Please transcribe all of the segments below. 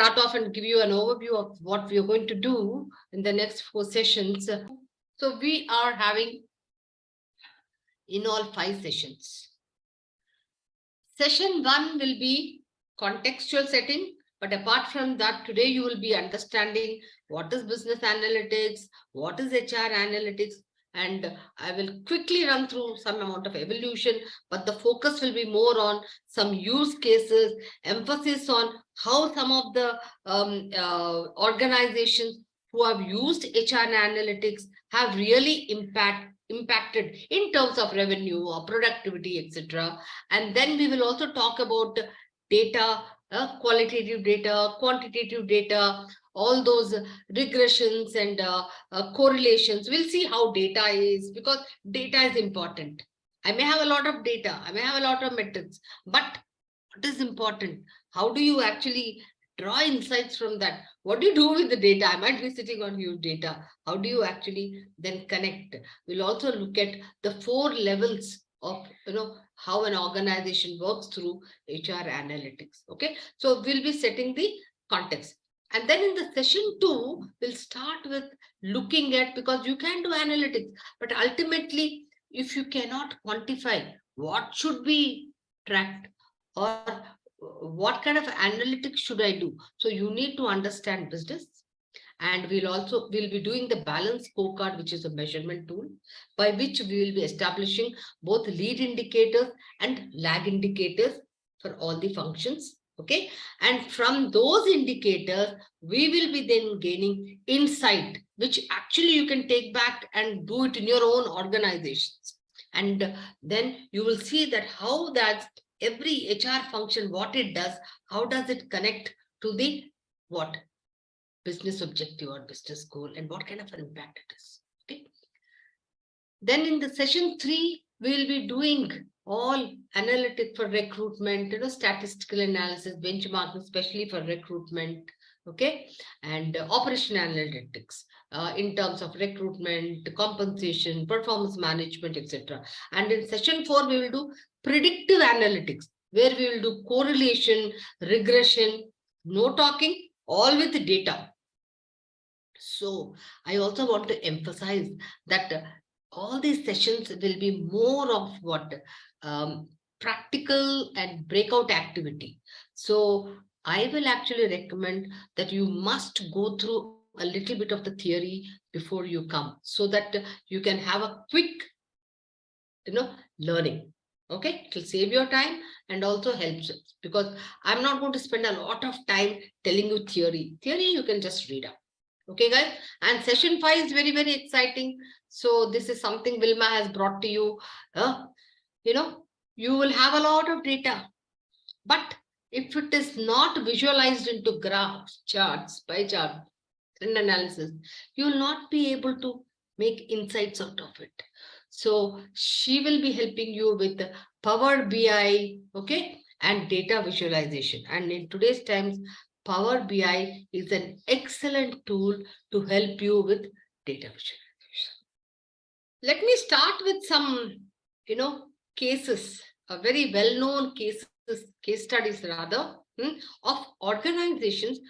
start off and give you an overview of what we are going to do in the next 4 sessions. So we are having in all 5 sessions. Session 1 will be contextual setting. But apart from that, today you will be understanding what is business analytics, what is HR analytics, and I will quickly run through some amount of evolution, but the focus will be more on some use cases, emphasis on how some of the organizations who have used HR analytics have really impacted in terms of revenue or productivity, etc. And then we will also talk about data, qualitative data, quantitative data, all those regressions and correlations. We'll see how data is, because data is important. I may have a lot of data, I may have a lot of metrics, but what is important? How do you actually draw insights from that? What do you do with the data? I might be sitting on huge data. How do you actually then connect? We'll also look at the 4 levels of how an organization works through HR analytics. Okay, so we'll be setting the context. And then in the session 2, we'll start with looking at, because you can do analytics, but ultimately, if you cannot quantify what should be tracked or what kind of analytics should I do? So you need to understand business. And we'll be doing the balance scorecard, which is a measurement tool by which we will be establishing both lead indicators and lag indicators for all the functions. Okay. And from those indicators, we will be then gaining insight, which actually you can take back and do it in your own organizations. And then you will see that how that every HR function, what it does, how does it connect to the what? Business objective or business goal, and what kind of an impact it is. Okay. Then in the session 3, we will be doing all analytic for recruitment, statistical analysis, benchmarking, especially for recruitment. Okay. And operation analytics in terms of recruitment, compensation, performance management, etc. And in session 4, we will do predictive analytics, where we will do correlation, regression, no talking, all with data. So I also want to emphasize that all these sessions will be more of what practical and breakout activity. So I will actually recommend that you must go through a little bit of the theory before you come, so that you can have a quick learning. Okay, it will save your time and also helps us, because I'm not going to spend a lot of time telling you theory. Theory you can just read up. Okay, guys. And session 5 is very, very exciting. So this is something Wilma has brought to you. You will have a lot of data, but if it is not visualized into graphs, charts, pie chart, trend analysis, you will not be able to make insights out of it. So she will be helping you with Power BI, okay, and data visualization. And in today's times, Power BI is an excellent tool to help you with data visualization. Let me start with some, cases, a very well-known case studies rather, of organizations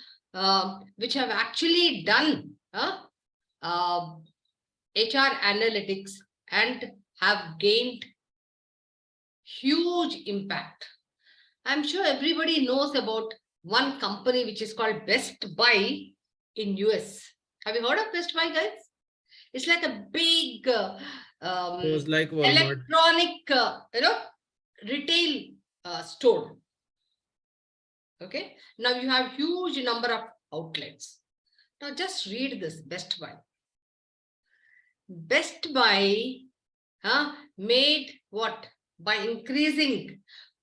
which have actually done HR analytics and have gained huge impact. I'm sure everybody knows about one company which is called Best Buy in US. Have you heard of Best Buy, guys? It's like a big like electronic, retail store. Okay. Now you have huge number of outlets. Now just read this, Best Buy. Best Buy made what? By increasing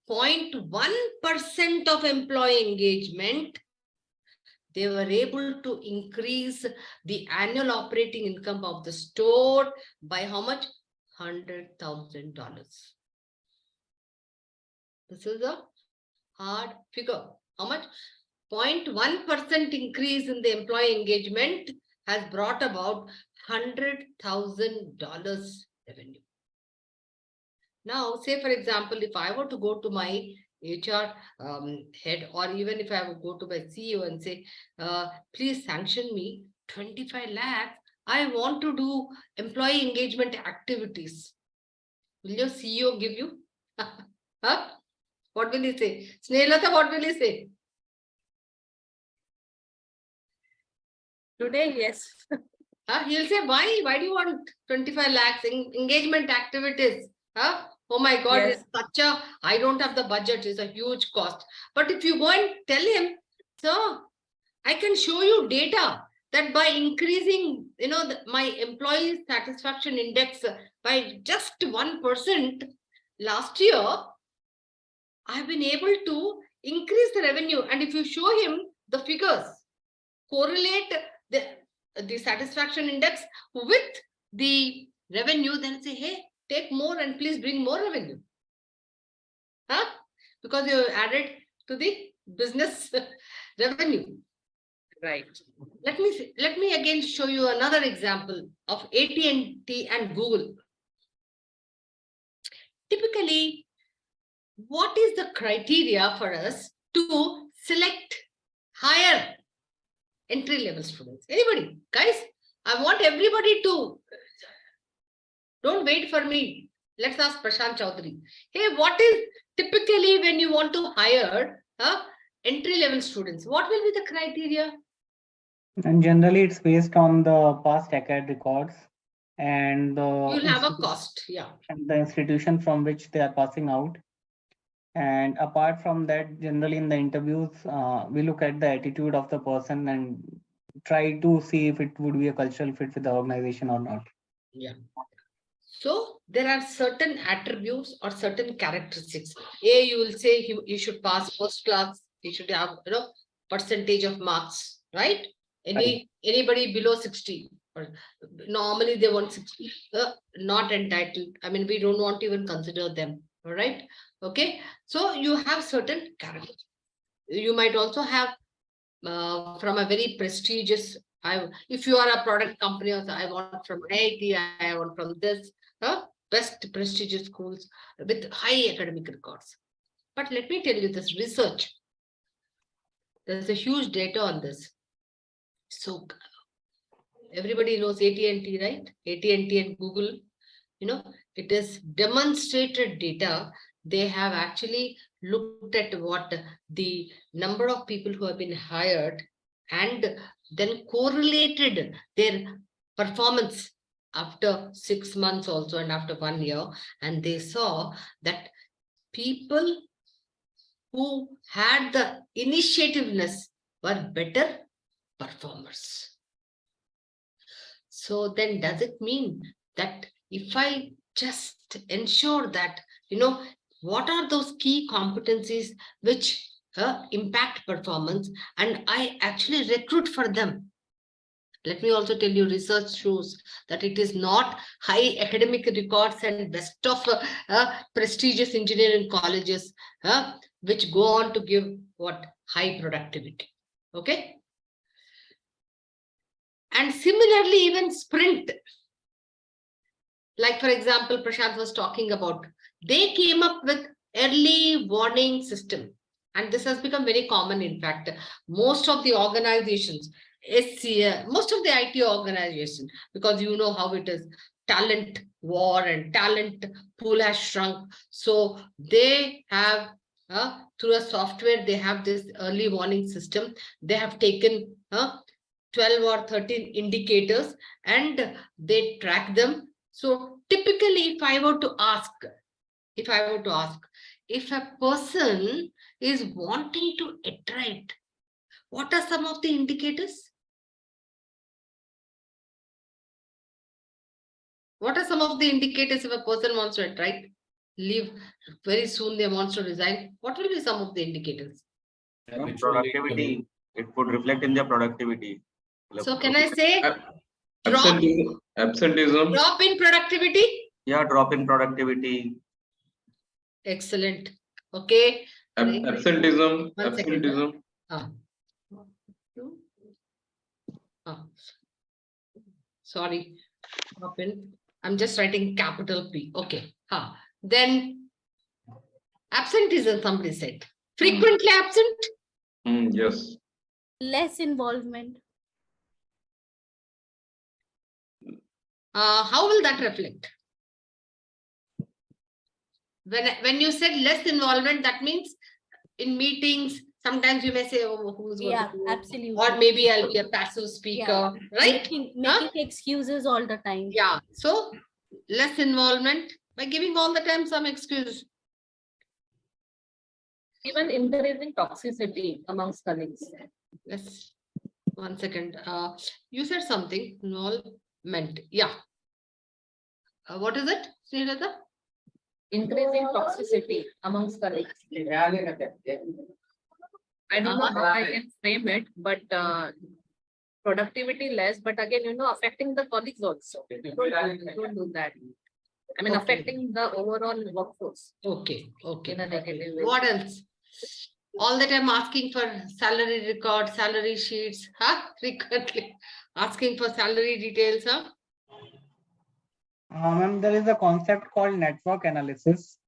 0.1% of employee engagement, they were able to increase the annual operating income of the store by how much? $100,000. This is a hard figure. How much? 0.1% increase in the employee engagement has brought about $100,000 revenue. Now, say for example, if I were to go to my HR head, or even if I would go to my CEO and say, please sanction me 25 lakhs, I want to do employee engagement activities. Will your CEO give you? Huh? What will he say? Snehata, what will he say? Today, yes. He'll say, why? Why do you want 25 lakhs engagement activities? Oh my God, Yes. it's such a, I don't have the budget, it's a huge cost. But if you go and tell him, so I can show you data that by increasing, my employee satisfaction index by just 1% last year, I've been able to increase the revenue. And if you show him the figures, correlate the satisfaction index with the revenue, then say, hey, take more and please bring more revenue. Because you added to the business revenue. Right. Let me again show you another example of AT&T and Google. Typically, what is the criteria for us to select higher entry-level students? Anybody? Guys, I want everybody to, don't wait for me. Let's ask Prashant Chaudhary. Hey, what is typically when you want to hire entry-level students? What will be the criteria? And generally, it's based on the past acad records and You'll have a cost, yeah. and the institution from which they are passing out. And apart from that, generally in the interviews, we look at the attitude of the person and try to see if it would be a cultural fit with the organization or not. Yeah. So there are certain attributes or certain characteristics. You will say you should pass first class. You should have percentage of marks, right? Anybody below 60, or normally they want 60, not entitled. I mean, we don't want to even consider them. All right. Okay. So you have certain characteristics. You might also have from a very prestigious. If you are a product company, also I want from IIT, I want from this best prestigious schools with high academic records. But let me tell you this research. There's a huge data on this. So everybody knows AT&T, right? AT&T and Google, it is demonstrated data. They have actually looked at what the number of people who have been hired and then correlated their performance after 6 months also and after 1 year. And they saw that people who had the initiativeness were better performers. So then does it mean that if I just ensure that, what are those key competencies which impact performance, and I actually recruit for them? Let me also tell you, research shows that it is not high academic records and best of prestigious engineering colleges which go on to give what? High productivity. Okay. And similarly, even sprint. Like, for example, Prashant was talking about, they came up with early warning system. And this has become very common. In fact, most of the organizations, most of the IT organizations, because you know how it is, talent war and talent pool has shrunk. So they have, through a software, they have this early warning system. They have taken 12 or 13 indicators and they track them. So typically, if I were to ask, if a person is wanting to attract, what are some of the indicators? What are some of the indicators if a person wants to attract, leave very soon, they wants to resign? What will be some of the indicators? Productivity. It would reflect in their productivity. So can I say absenteeism? Drop in productivity? Yeah, drop in productivity. Excellent. Okay. Absenteeism. One second. Absenteeism. Sorry. Drop in. I'm just writing capital P. Okay. Then Absenteeism, somebody said. Frequently absent? Yes. Less involvement. How will that reflect? When you said less involvement, that means in meetings, sometimes you may say, oh, who's going Yeah, to do? absolutely. Or maybe I'll be a passive speaker, right? Making excuses all the time. Yeah. So less involvement by giving all the time some excuse. Even encouraging toxicity amongst colleagues. Yes. 1 second. You said something. Involvement. Yeah. What is it, Snehlata? Increasing toxicity amongst colleagues. I don't know how I can frame it, but productivity less, but again, affecting the colleagues also. Don't do that. I mean, Okay. affecting the overall workforce Okay. Okay. in a negative way. What else? All the time asking for salary records, salary sheets, frequently asking for salary details, Ma'am, there is a concept called network analysis.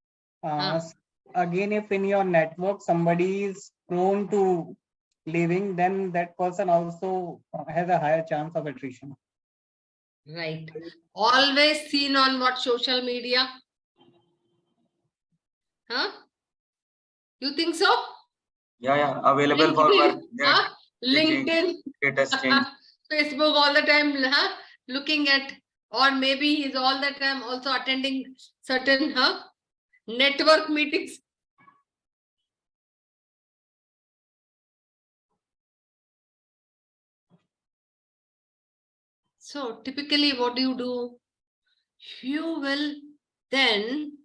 Again, if in your network somebody is prone to leaving, then that person also has a higher chance of attrition. Right. Always seen on what social media? You think so? Yeah. Available for work. LinkedIn, Status change. Facebook all the time, looking at, or maybe he's all the time also attending certain network meetings. So typically what do? You will then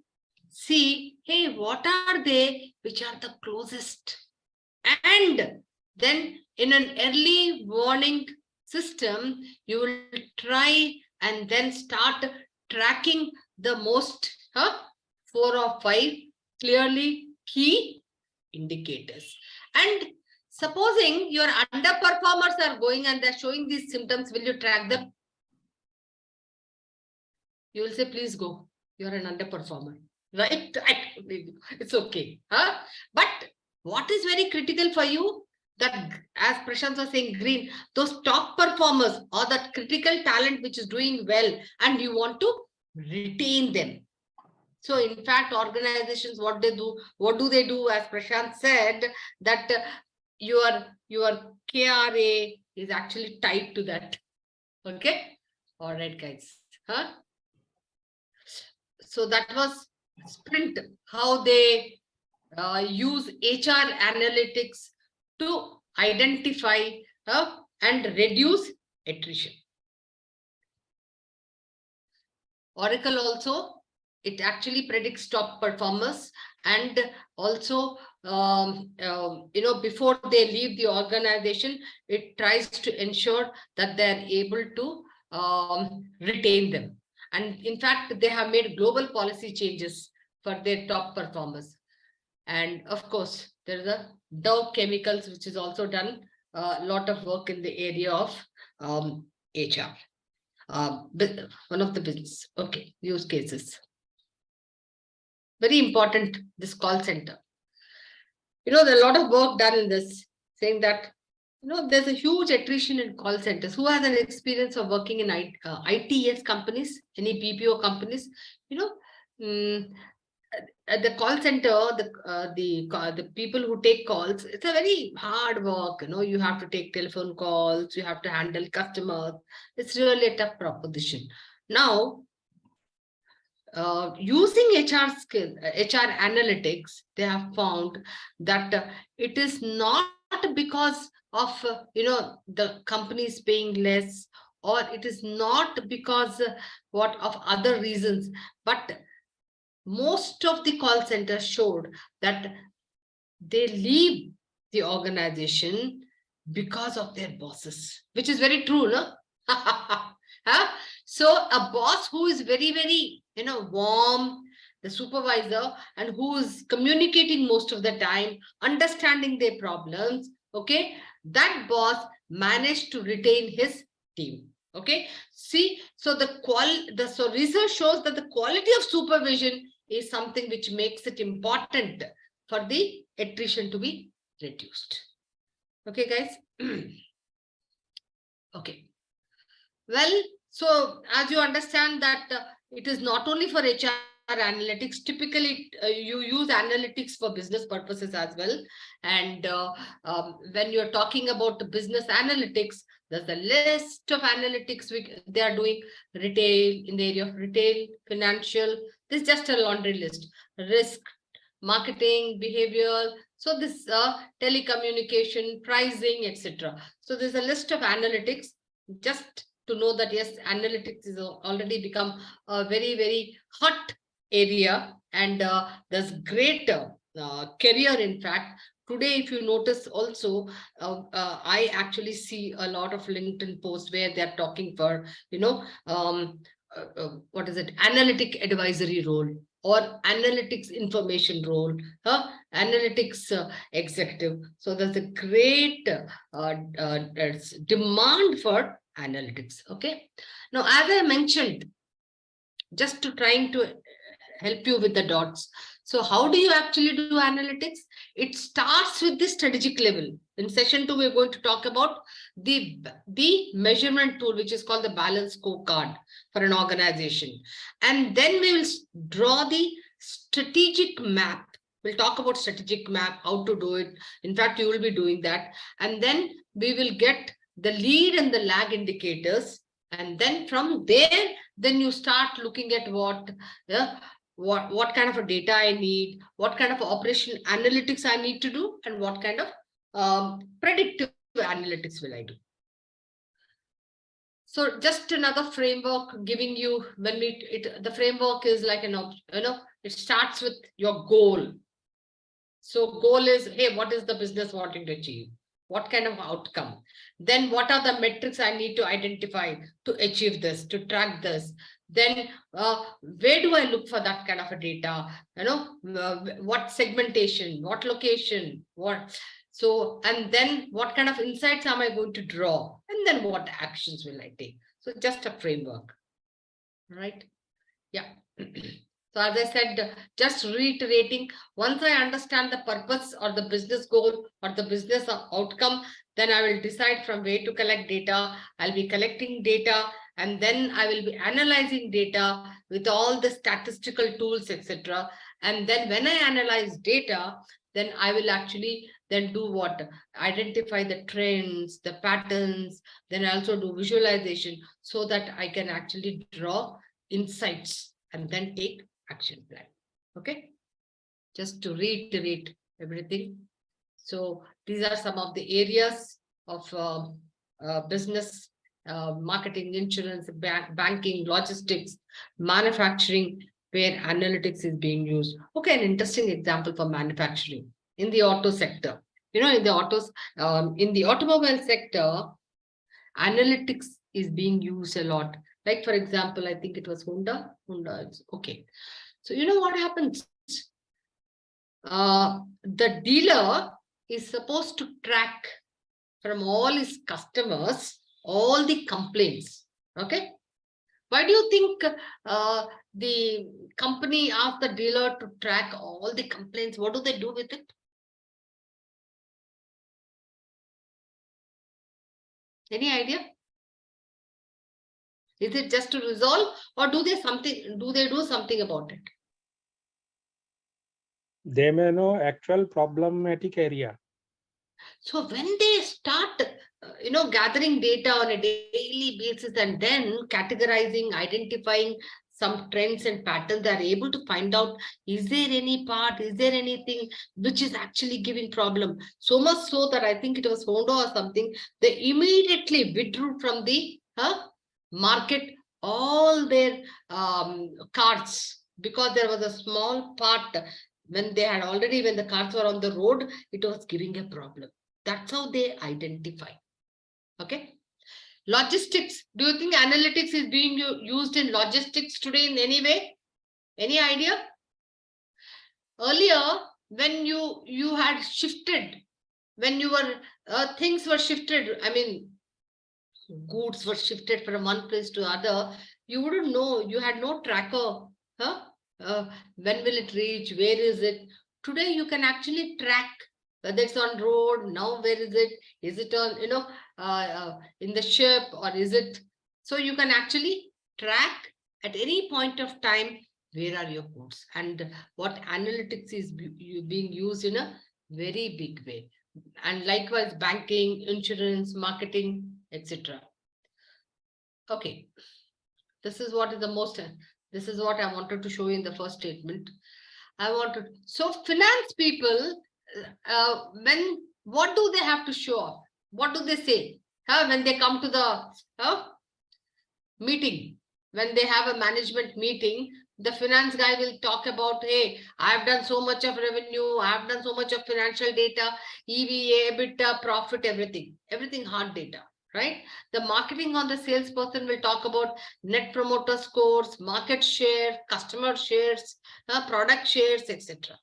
see, hey, what are they which are the closest? And then in an early warning system, you will try and then start tracking the most 4 or 5 clearly key indicators. And supposing your underperformers are going and they're showing these symptoms, will you track them? You will say, please go. You're an underperformer, right? It's okay. But what is very critical for you, that as Prashant was saying, green, those top performers or that critical talent which is doing well and you want to retain them. So in fact, organizations, what do they do, as Prashant said, that your KRA is actually tied to that. Okay. All right, guys. So that was Sprint, how they use HR analytics to identify and reduce attrition. Oracle also, it actually predicts top performers, and also before they leave the organization, it tries to ensure that they're able to retain them. And in fact, they have made global policy changes for their top performers. And of course, there is a Dow Chemicals, which is also done a lot of work in the area of HR. One of the business. Okay, use cases. Very important, this call center. There's a lot of work done in this, saying that there's a huge attrition in call centers. Who has an experience of working in ITS companies, any BPO companies? At the call center, the people who take calls, it's a very hard work. You have to take telephone calls, you have to handle customers. It's really a tough proposition. Now, using HR analytics, they have found that it is not because of the company is paying less, or it is not because of other reasons, but most of the call centers showed that they leave the organization because of their bosses, which is very true, no? So a boss who is very, very, warm, the supervisor, and who is communicating most of the time, understanding their problems, okay, that boss managed to retain his team. Okay, see, so so research shows that the quality of supervision is something which makes it important for the attrition to be reduced. Okay, guys. Okay. Well, so as you understand that it is not only for HR analytics, typically you use analytics for business purposes as well. And when you're talking about the business analytics, there's a list of analytics they are doing. Retail, in the area of retail, financial, this is just a laundry list. Risk, marketing, behavioral. So this telecommunication, pricing, etc. So there's a list of analytics, just to know that yes, analytics is already become a very, very hot area, and there's great career. In fact, today, if you notice also, I actually see a lot of LinkedIn posts where they're talking for, what is it, analytic advisory role or analytics information role, analytics executive. So there's a great demand for analytics. Okay. Now, as I mentioned, just to trying to help you with the dots. So how do you actually do analytics? It starts with the strategic level. In session 2, we're going to talk about the measurement tool, which is called the balanced scorecard for an organization. And then we will draw the strategic map. We'll talk about strategic map, how to do it. In fact, you will be doing that. And then we will get the lead and the lag indicators. And then from there, then you start looking at what kind of a data I need, what kind of operation analytics I need to do, and what kind of predictive analytics will I do. So just another framework giving you, the framework is like it starts with your goal. So goal is, hey, what is the business wanting to achieve? What kind of outcome? Then what are the metrics I need to identify to achieve this, to track this? Then where do I look for that kind of a data? What segmentation, what location, what? So, and then what kind of insights am I going to draw? And then what actions will I take? So just a framework, right? Yeah. So as I said, just reiterating, once I understand the purpose or the business goal or the business outcome, then I will decide from where to collect data. I'll be collecting data, and then I will be analyzing data with all the statistical tools, etc. And then when I analyze data, then I will actually then do what? Identify the trends, the patterns, then I also do visualization so that I can actually draw insights and then take action plan. Okay, just to reiterate everything. So these are some of the areas of business, marketing, insurance, banking, logistics, manufacturing, where analytics is being used. Okay, an interesting example for manufacturing in the auto sector. In the automobile sector, analytics is being used a lot. Like, for example, I think it was Honda. Okay. So you know what happens? The dealer is supposed to track from all his customers all the complaints. Okay. Why do you think the company asked the dealer to track all the complaints? What do they do with it? Any idea? Is it just to resolve, or do they do something about it? They may know actual problematic area. So when they start, gathering data on a daily basis and then categorizing, identifying some trends and patterns, they are able to find out, is there any part, is there anything which is actually giving problem? So much so that I think it was Honda or something, they immediately withdrew from the market all their cards, because there was a small part when the cards were on the road, it was giving a problem. That's how they identify. Okay. Logistics. Do you think analytics is being used in logistics today in any way? Any idea? Earlier, when you had shifted, when you were things were shifted, I mean, goods were shifted from one place to other, you wouldn't know, you had no tracker, when will it reach, where is it? Today you can actually track whether it's on road, now where is it on, in the ship, or is it, so you can actually track at any point of time where are your goods, and what analytics is being used in a very big way. And likewise banking, insurance, marketing, etc. Okay, this is what I wanted to show you in the first statement. So finance people, what do they have to show off? What do they say? When they come to the meeting, when they have a management meeting, the finance guy will talk about, hey, I've done so much of revenue, I've done so much of financial data, EVA, EBITDA, profit, everything hard data, right? The marketing on the salesperson will talk about net promoter scores, market share, customer shares, product shares, etc.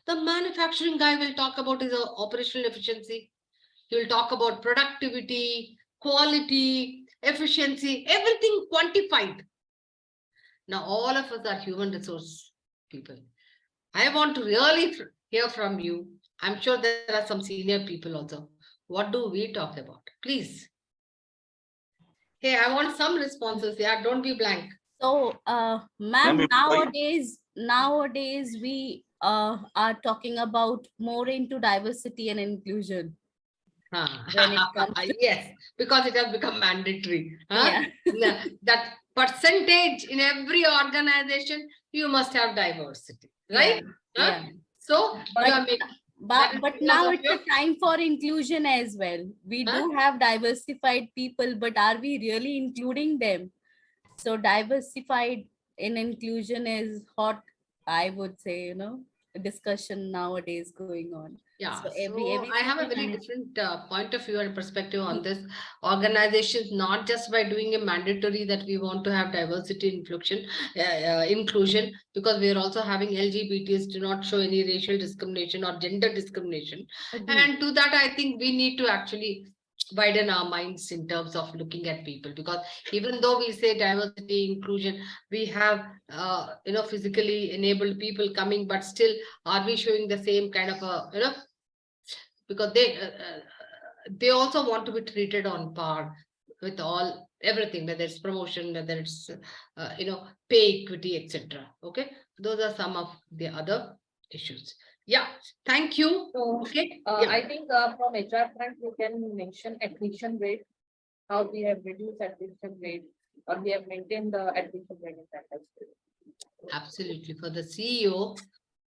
The manufacturing guy will talk about his operational efficiency. He will talk about productivity, quality, efficiency, everything quantified. Now, all of us are human resource people. I want to really hear from you. I'm sure there are some senior people also. What do we talk about? Please. Hey, I want some responses. Yeah, don't be blank. So, ma'am, Ma'am, nowadays we are talking about more into diversity and inclusion. When it comes to- Yes, because it has become mandatory. Yeah. That percentage in every organization, you must have diversity, right? Yeah. So, But- you are that is But because now of it's your- a time for inclusion as well. We do have diversified people, but are we really including them? So diversified in inclusion is hot, I would say, a discussion nowadays going on. Yeah, So I have a very different point of view and perspective on this. Organizations, not just by doing a mandatory that we want to have diversity inclusion, because we are also having LGBTs do not show any racial discrimination or gender discrimination. And to that, I think we need to actually widen our minds in terms of looking at people, because even though we say diversity, inclusion, we have, physically enabled people coming, but still, are we showing the same kind of a, because they also want to be treated on par with everything, whether it's promotion, whether it's pay equity, etc. Okay, those are some of the other issues. Yeah, thank you. So, Okay, I think from HR front, you can mention attrition rate, how we have reduced attrition rate, or we have maintained the attrition rate in that as well. absolutely. For the CEO,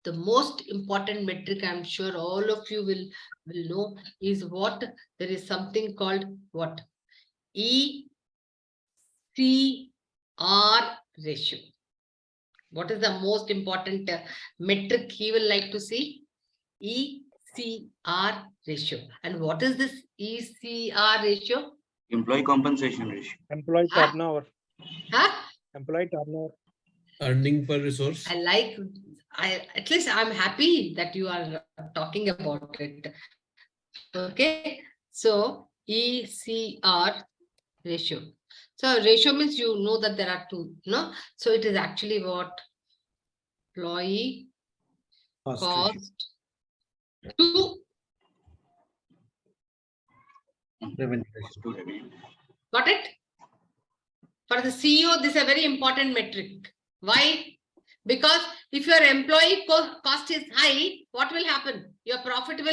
the most important metric, I'm sure all of you will know, is what there is something called what? ECR ratio. What is the most important metric he will like to see? ECR ratio. And what is this ECR ratio? Employee compensation ratio. Employee turnover. Employee turnover. Earning per resource. At least I'm happy that you are talking about it. Okay, so ECR ratio. So ratio means you know that there are two, no? So it is actually what? Employee cost to Revenue. got it? For the CEO, this is a very important metric. Why? Because if your employee cost is high, what will happen? Your profit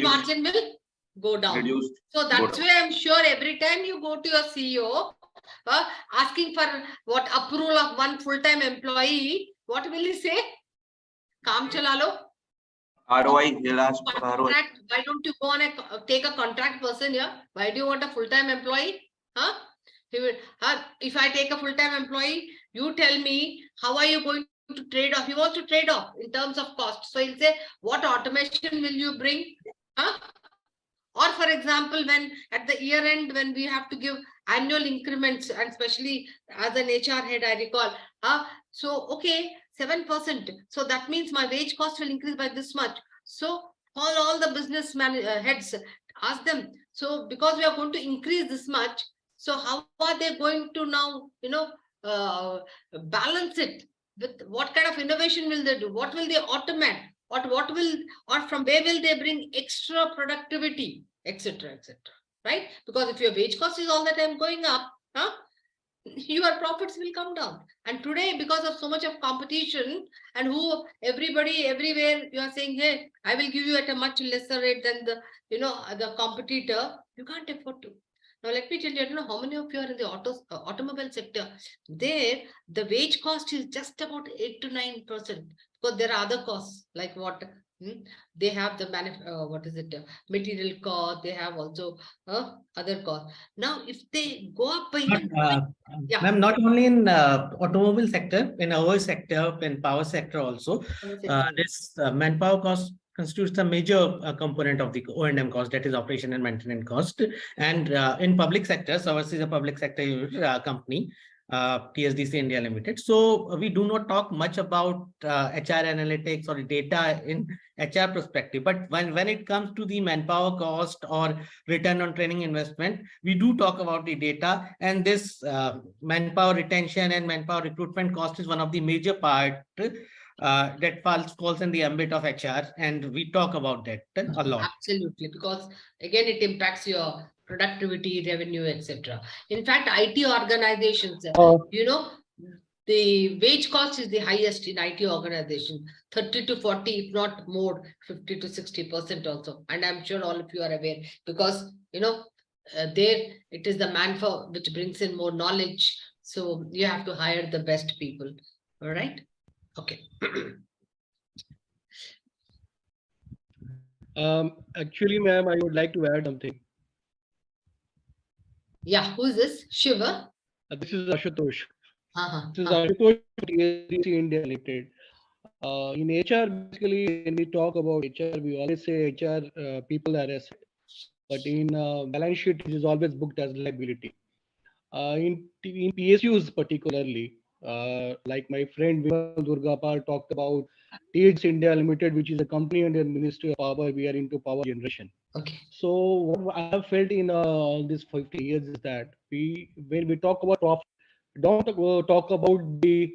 margin will go down. Reduced. So that's why I'm sure every time you go to your CEO, asking for what approval of one full-time employee, what will he say? Kaam chala lo. ROI, they'll ask for ROI. Contract, why don't you go on take a contract person here? Why do you want a full-time employee? He will, if I take a full-time employee, you tell me, how are you going to trade off? He wants to trade off in terms of cost. So he'll say, what automation will you bring? Or for example, when at the year end, when we have to give annual increments, and especially as an HR head, I recall, so okay, 7%. So that means my wage cost will increase by this much. So call all the business heads, ask them. So because we are going to increase this much, so how are they going to now, balance it? with what kind of innovation will they do? What will they automate? Or from where will they bring extra productivity, etc., etc. Right? Because if your wage cost is all the time going up, your profits will come down. And today, because of so much of competition and everybody everywhere, you are saying, hey, I will give you at a much lesser rate than the competitor. You can't afford to. Now, let me tell you, I don't know how many of you are in the automobile sector. There, the wage cost is just about 8 to 9%, because there are other costs like what they have the material cost. They have also other costs. Now, if they go up by yeah. Ma'am, not only in automobile sector, in our sector, in power sector also, this manpower cost constitutes a major component of the O&M cost, that is operation and maintenance cost. And in public sector, so ours is a public sector company, TSDC India Limited. So we do not talk much about HR analytics or data in HR perspective, but when it comes to the manpower cost or return on training investment, we do talk about the data, and this manpower retention and manpower recruitment cost is one of the major part that falls in the ambit of HR, and we talk about that a lot. Absolutely, because again, it impacts your productivity, revenue, etc. In fact, IT organizations, the wage cost is the highest in IT organization, 30 to 40, if not more, 50 to 60% also. And I'm sure all of you are aware, because there it is the manpower which brings in more knowledge. So you have to hire the best people. All right. Okay. Actually, ma'am, I would like to add something. Yeah, who is this? Shiva? This is Ashutosh. This is Uh-huh. Ashutosh, TSDC India Limited. In HR, basically, when we talk about HR, we always say HR people are asset, but in balance sheet, it is always booked as liability. In PSUs particularly, like my friend Vimal Durgapal talked about TSDC India Limited, which is a company under the Ministry of Power. We are into power generation. Okay. So what I have felt in this 50 years is that when we talk about profit, don't talk about the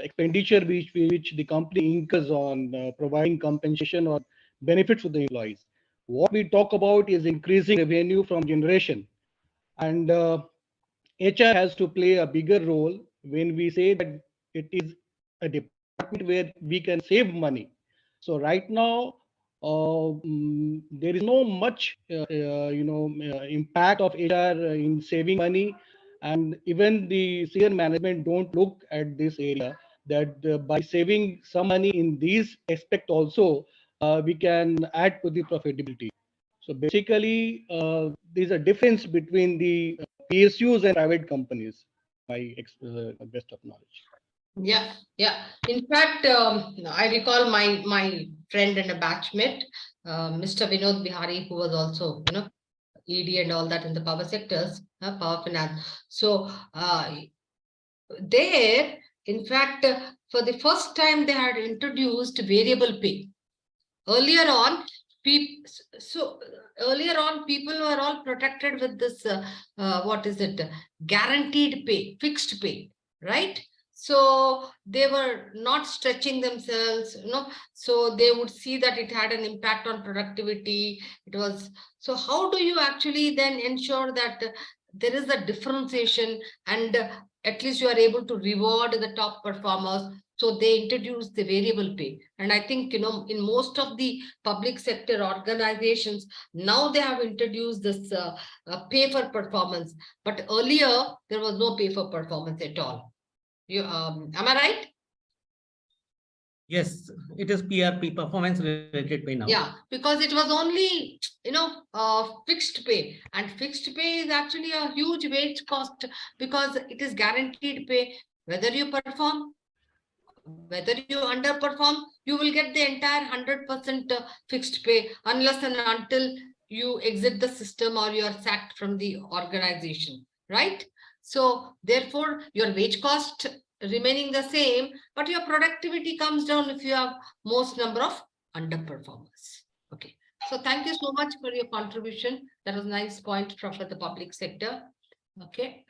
expenditure which the company incurs on providing compensation or benefits to the employees. What we talk about is increasing revenue from generation, and HR has to play a bigger role when we say that it is a department where we can save money. So right now, there is no much, impact of HR in saving money, and even the senior management don't look at this area that by saving some money in these aspect also, we can add to the profitability. So basically, there's a difference between the PSUs and private companies, by best of knowledge. Yeah. In fact, I recall my friend and a batchmate, Mr. Vinod Bihari, who was also, ED and all that in the power sectors, power finance. So there, in fact, for the first time, they had introduced variable pay. Earlier on, people were all protected with this, guaranteed pay, fixed pay, right? So they were not stretching themselves, so they would see that it had an impact on productivity. So how do you actually then ensure that there is a differentiation, and at least you are able to reward the top performers? So they introduced the variable pay. And I think, in most of the public sector organizations, now they have introduced this pay for performance. But earlier, there was no pay for performance at all. Am I right? Yes, it is PRP, performance related pay now. Yeah, because it was only, fixed pay, and fixed pay is actually a huge wage cost, because it is guaranteed pay. Whether you perform, whether you underperform, you will get the entire 100% fixed pay, unless and until you exit the system or you are sacked from the organization, right? So therefore, your wage cost remaining the same, but your productivity comes down if you have most number of underperformers. Okay. So thank you so much for your contribution. That was a nice point for the public sector. Okay.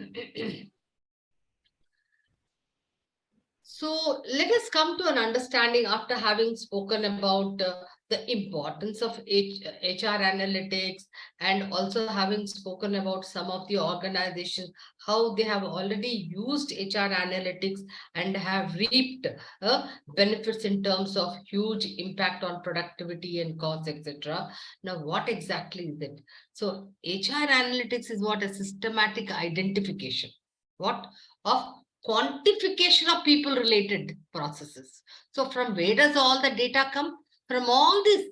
So let us come to an understanding after having spoken about the importance of HR analytics, and also having spoken about some of the organizations, how they have already used HR analytics and have reaped benefits in terms of huge impact on productivity and cost, etc. Now, what exactly is it? So HR analytics is what? A systematic identification. What? Of quantification of people related processes. So from where does all the data come? From all this.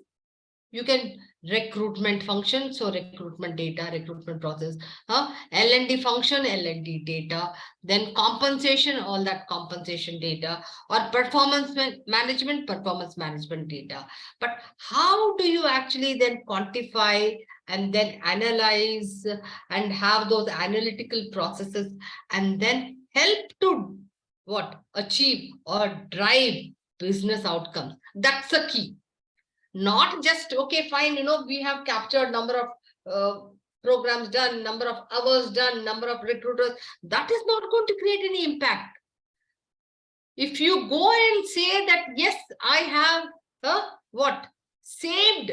You can recruitment function, so recruitment data, recruitment process, L&D function, L&D data, then compensation, all that compensation data, or performance management data. But how do you actually then quantify and then analyze and have those analytical processes and then help to what? Achieve or drive business outcomes? That's the key. Not just, okay, fine, we have captured number of programs done, number of hours done, number of recruiters. That is not going to create any impact. If you go and say that, yes, I have saved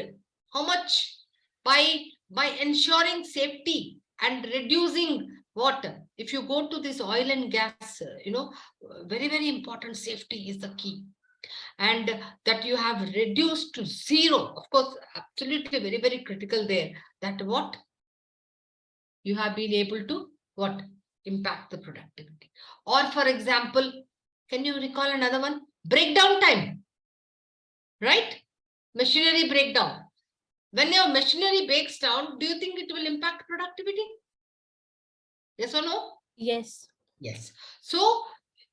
how much by ensuring safety and reducing water. If you go to this oil and gas, very, very important, safety is the key. And that you have reduced to zero, of course, absolutely very, very critical there, that what? You have been able to what? Impact the productivity. Or for example, can you recall another one? Breakdown time, right? Machinery breakdown. When your machinery breaks down, do you think it will impact productivity? Yes or no? Yes. Yes. So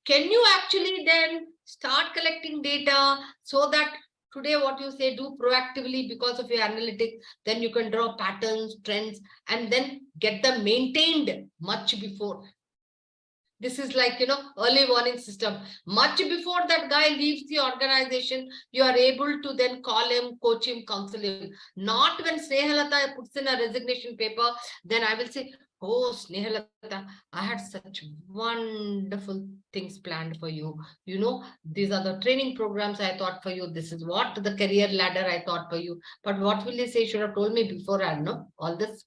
can you actually then start collecting data so that today what you say, do proactively because of your analytics, then you can draw patterns, trends, and then get them maintained much before. This is like, early warning system. Much before that guy leaves the organization, you are able to then call him, coach him, counsel him. Not when Snehalata puts in a resignation paper, then I will say, oh, Snehalata, I had such wonderful things planned for you. These are the training programs I thought for you. This is what the career ladder I thought for you. But what will they say? Should have told me beforehand, no? All this.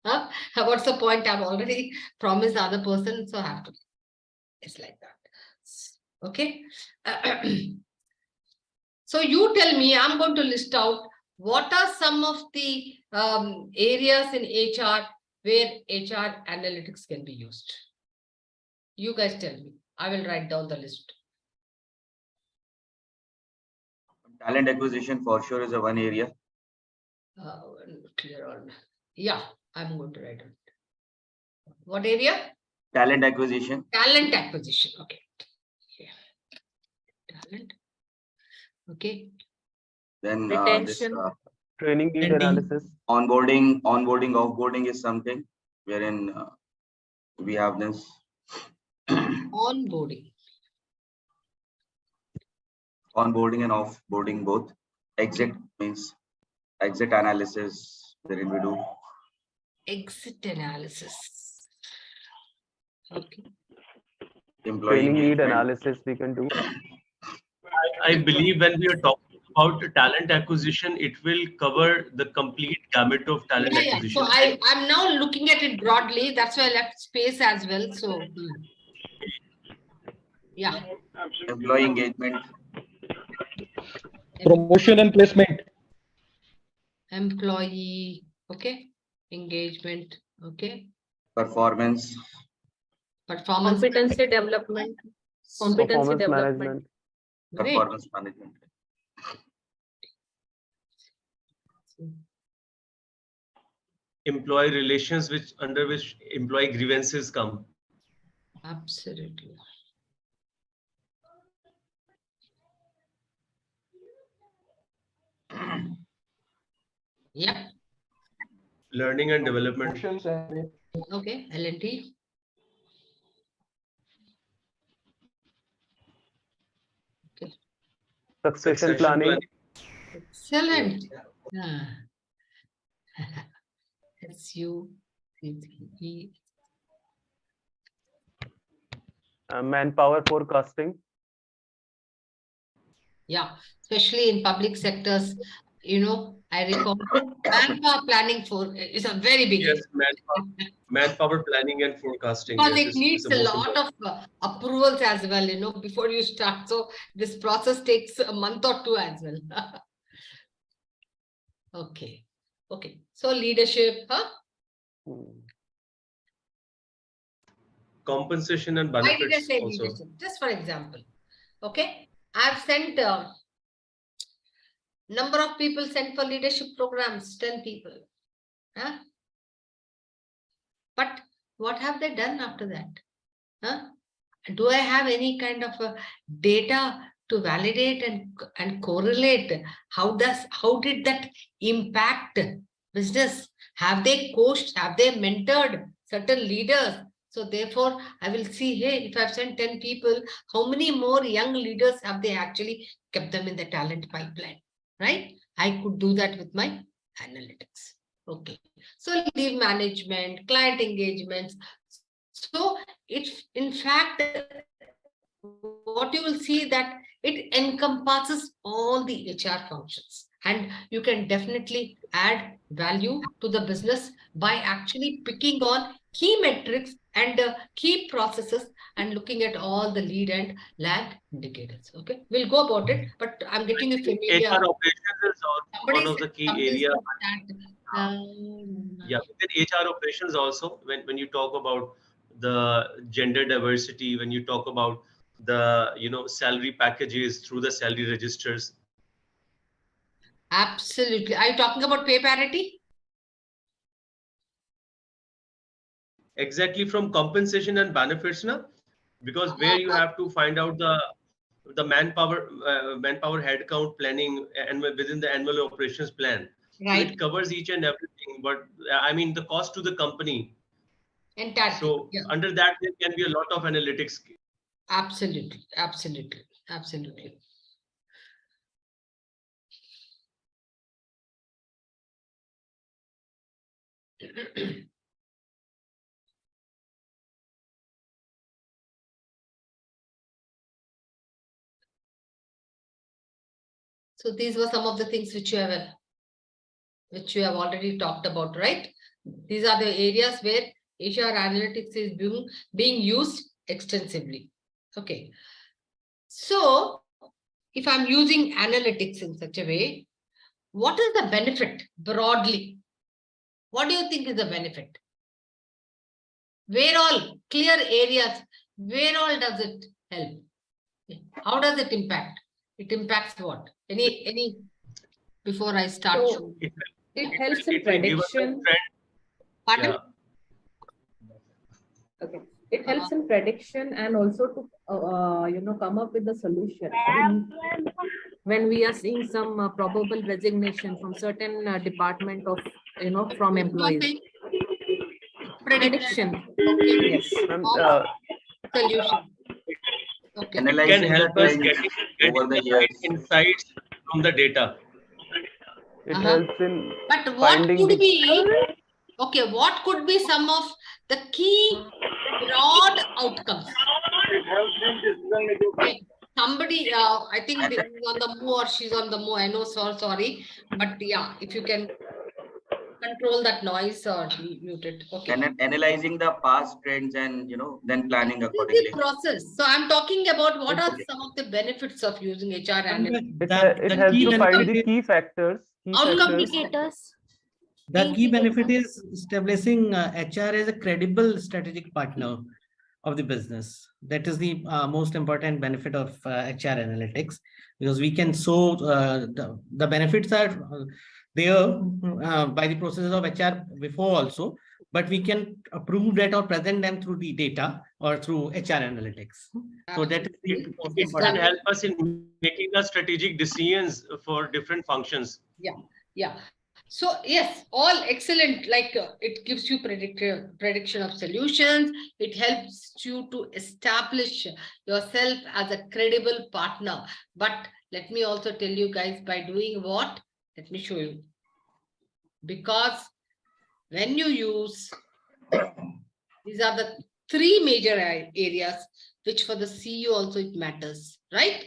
Huh? What's the point? I've already promised the other person, so I have to. It's like that. Okay. So you tell me, I'm going to list out what are some of the areas in HR where HR analytics can be used. You guys tell me. I will write down the list. Talent acquisition for sure is a one area. Clear on. Yeah, I'm going to write it. What area? Talent acquisition. Talent acquisition. Okay. Yeah. Talent. Okay. Then this Retention. Training need analysis. onboarding, offboarding is something wherein we have this. Onboarding. Onboarding and offboarding both. Exit means exit analysis wherein we do. Exit analysis. Okay. Employee Training need engagement. analysis we can do. I believe when we are talking about talent acquisition, it will cover the complete gamut of talent Yeah. acquisition. So I'm now looking at it broadly. That's why I left space as well. So yeah. Employee engagement. Promotion and placement. Employee. Okay. Engagement. Okay. Performance. Performance. Competency development. Competency Performance development. management. Great. Performance management. Employee relations, under which employee grievances come. Absolutely. Yep. Learning and development. Okay. L&D. Okay. Succession planning. Excellent. SUCCE. Manpower forecasting. Yeah, especially in public sectors, I recall manpower planning for is a very big Yes, area. manpower planning and forecasting. Because Yes, it is needs the a most lot important. of approvals as well, before you start. So this process takes a month or two as well. Okay. Okay. So leadership, huh? Compensation and Why did I benefits say also. leadership? Just for example. Okay. I've sent number of people sent for leadership programs, 10 people. Huh? But what have they done after that? Huh? Do I have any kind of data to validate and correlate? How did that impact business? Have they coached? Have they mentored certain leaders? So therefore, I will see, hey, if I've sent 10 people, how many more young leaders have they actually kept them in the talent pipeline, right? I could do that with my analytics. Okay. So leave management, client engagements. So it's in fact, what you will see that it encompasses all the HR functions, and you can definitely add value to the business by actually picking on key metrics and key processes and looking at all the lead and lag indicators. Okay, we'll go about it, but I'm getting you familiar. HR operations is also one of the key areas. Yeah, within HR operations also, when you talk about the gender diversity, when you talk about the salary packages through the salary registers. Absolutely. Are you talking about pay parity? Exactly, from compensation and benefits, na? Because where you have to find out the manpower headcount planning and within the annual operations plan. Right. So it covers each and everything, but I mean the cost to the company. Entirely. So Yeah. under that there can be a lot of analytics. Absolutely, absolutely, absolutely. So these were some of the things which you have already talked about, right? These are the areas where HR analytics is being used extensively. Okay. So if I'm using analytics in such a way, what is the benefit broadly? What do you think is the benefit? Where all clear areas, where all does it help? How does it impact? It impacts what? Any before I start? So it helps in prediction. Pardon? Yeah. Okay. It helps in prediction and also to come up with the solution when we are seeing some probable resignation from certain department of from employees. Prediction. Okay. Yes. Solution. Okay. It can Analyzing help the us trends getting over the the right years. insights from the data. It helps in But what finding could the be, okay, what could be some of the key broad outcomes? Okay. Somebody, I think this is on the move or she's on the move. I know, sorry. But yeah, if you can control that noise or mute it. Okay. And analyzing the past trends and then planning This is accordingly. the process. So I'm talking about what are Okay. some of the benefits of using HR analytics. it helps key to find benefit the is- key factors. Outcome Indicators. The key benefit is establishing HR as a credible strategic partner of the business. That is the most important benefit of HR analytics, because we can show the benefits are there by the processes of HR before also, but we can prove that or present them through the data or through HR analytics. So that is the most It can important. help us in making the strategic decisions for different functions. Yeah. So yes, all excellent. Like it gives you prediction of solutions. It helps you to establish yourself as a credible partner. But let me also tell you guys, by doing what? Let me show you. Because when you use, these are the three major areas, which for the CEO also it matters, right?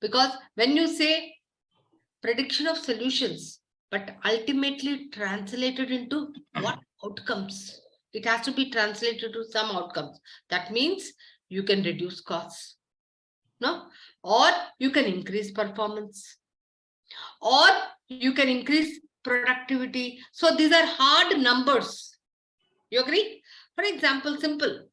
Because when you say prediction of solutions, but ultimately translated into what outcomes? It has to be translated to some outcomes. That means you can reduce costs, no? Or you can increase performance, or you can increase productivity. So these are hard numbers. You agree? For example, simple.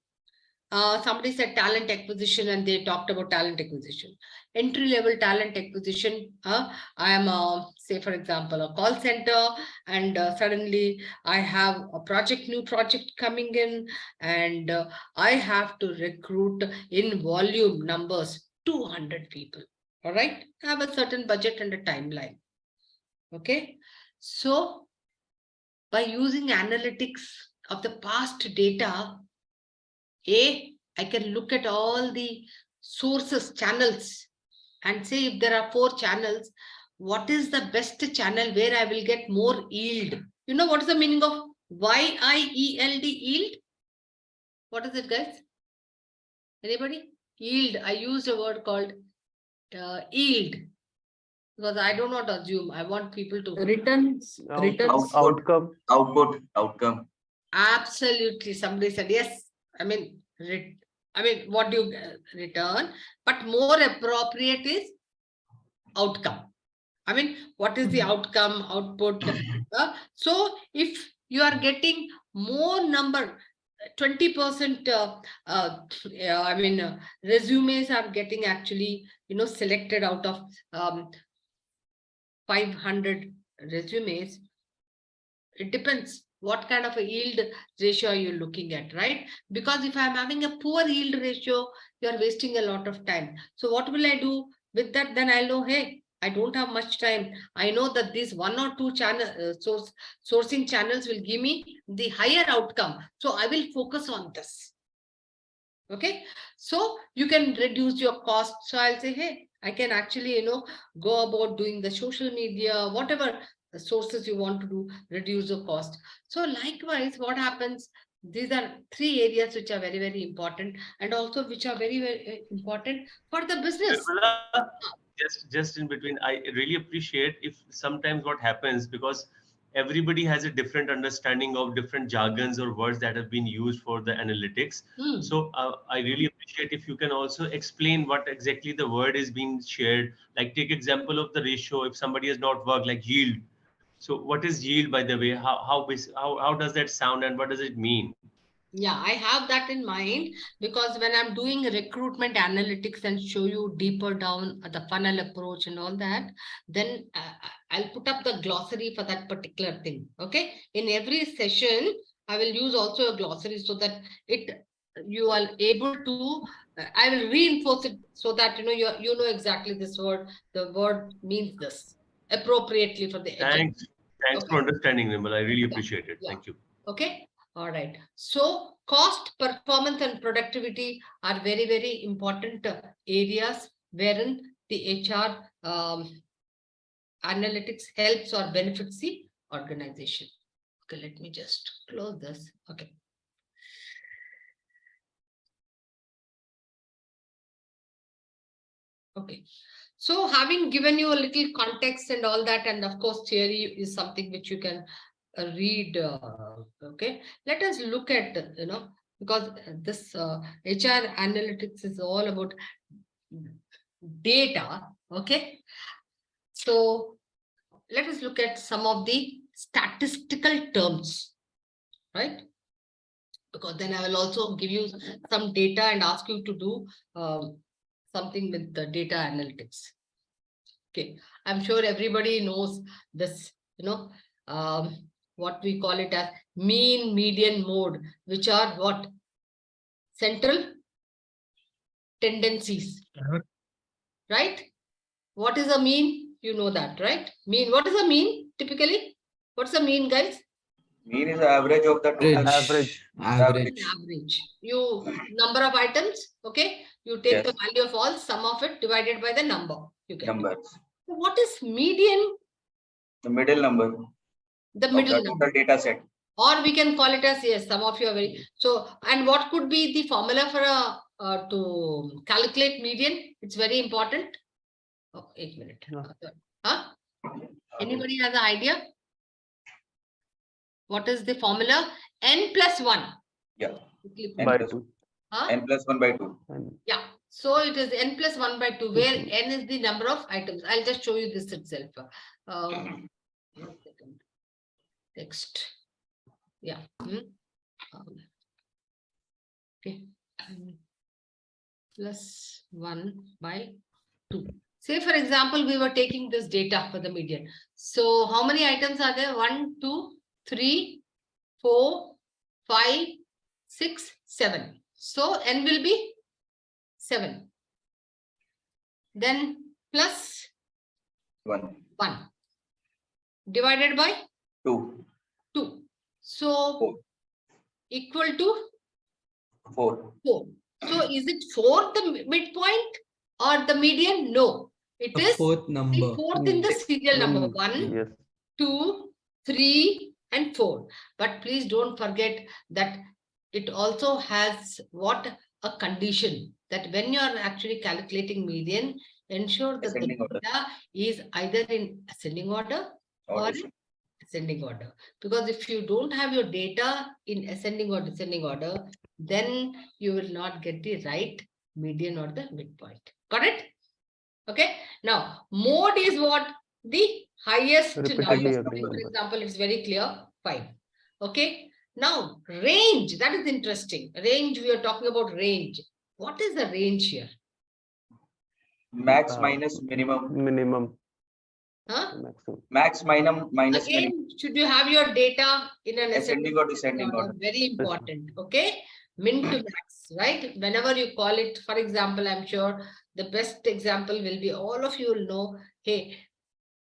Somebody said talent acquisition and they talked about talent acquisition. Entry-level talent acquisition. I am, say, for example, a call center, and suddenly I have a new project coming in, and I have to recruit in volume numbers 200 people. All right. I have a certain budget and a timeline. Okay. So by using analytics of the past data, I can look at all the sources, channels, and say if there are 4 channels, what is the best channel where I will get more yield? You know what is the meaning of YIELD, yield? What is it, guys? Anybody? Yield. I used a word called yield, because I do not assume. I want people to Returns. Outcome. Absolutely. Somebody said yes. I mean, what do you return? But more appropriate is outcome. I mean, what is the outcome, output? So if you are getting more number, 20%, resumes are getting actually, selected out of 500 resumes. It depends what kind of a yield ratio you're looking at, right? Because if I'm having a poor yield ratio, you're wasting a lot of time. So what will I do with that? Then I'll know, hey, I don't have much time. I know that these 1 or 2 sourcing channels will give me the higher outcome. So I will focus on this. Okay. So you can reduce your cost. So I'll say, hey, I can actually, go about doing the social media, whatever the sources you want to do, reduce the cost. So likewise, what happens? These are 3 areas which are very, very important, and also which are very, very important for the business. Just in between, I really appreciate if sometimes what happens, because everybody has a different understanding of different jargons or words that have been used for the analytics. So I really appreciate if you can also explain what exactly the word is being shared. Like take example of the ratio. If somebody has not worked, like yield. So what is yield, by the way? How does that sound and what does it mean? Yeah, I have that in mind, because when I'm doing recruitment analytics and show you deeper down the funnel approach and all that, then I'll put up the glossary for that particular thing. Okay. In every session, I will use also a glossary so that you are able to, I will reinforce it so that, you know exactly this word, the word means this appropriately for the Thanks for understanding, Nirmal. I really appreciate it. Yeah. Thank you. Okay. All right. So cost, performance, and productivity are very, very important areas wherein the HR analytics helps or benefits the organization. Okay, let me just close this. Okay. Okay. So having given you a little context and all that, and of course, theory is something which you can read. Okay. Let us look at, because this HR analytics is all about data. Okay. So let us look at some of the statistical terms, right? Because then I will also give you some data and ask you to do something with the data analytics. Okay, I'm sure everybody knows this, what we call it as mean, median, mode, which are what? Central tendencies, right? What is a mean? You know that, right? Mean, what is a mean typically? What's a mean, guys? Mean is the average of the total. Average. You number of items, okay? You take the value of all, sum of it divided by the number. You get numbers. So what is median? The middle number. The middle number. The data set. Or we can call it as, yes, some of you are very. So, and what could be the formula for to calculate median? It's very important. Oh, 1 minute. No. Huh? Anybody has an idea? What is the formula? N plus 1. Yeah. Quickly N put. plus, Huh? N plus 1 by 2. Yeah. So it is N plus 1 by 2, where N is the number of items. I'll just show you this itself. 1 second. Text. Yeah. Okay. Plus 1 by 2. Say, for example, we were taking this data for the median. So how many items are there? 1, 2, 3, 4, 5, 6, 7. So N will be 7. Then plus 1. Divided by 2. 2. So 4. equal to 4. 4. So is it 4 the midpoint or the median? No. It A is fourth number. the fourth in the serial number. 1, Yes. 2, 3, and 4. But please don't forget that it also has what? A condition that when you are actually calculating median, ensure that the Ascending order. data is either in ascending order or in ascending order. Because if you don't have your data in ascending or descending order, then you will not get the right median or the midpoint. Got it? Okay. Now, mode is what? The highest Repeatedly number. agreeing For number. example, it's very clear, 5. Okay. Now, range, that is interesting. Range, we are talking about range. What is the range here? Max minus minimum. Minimum. Huh? Maximum. Max minimum minus minimum. Again, should you have your data in an Ascending or descending order. Very important. Okay. Min to max, right? Whenever you call it, for example, I'm sure the best example will be all of you will know, hey,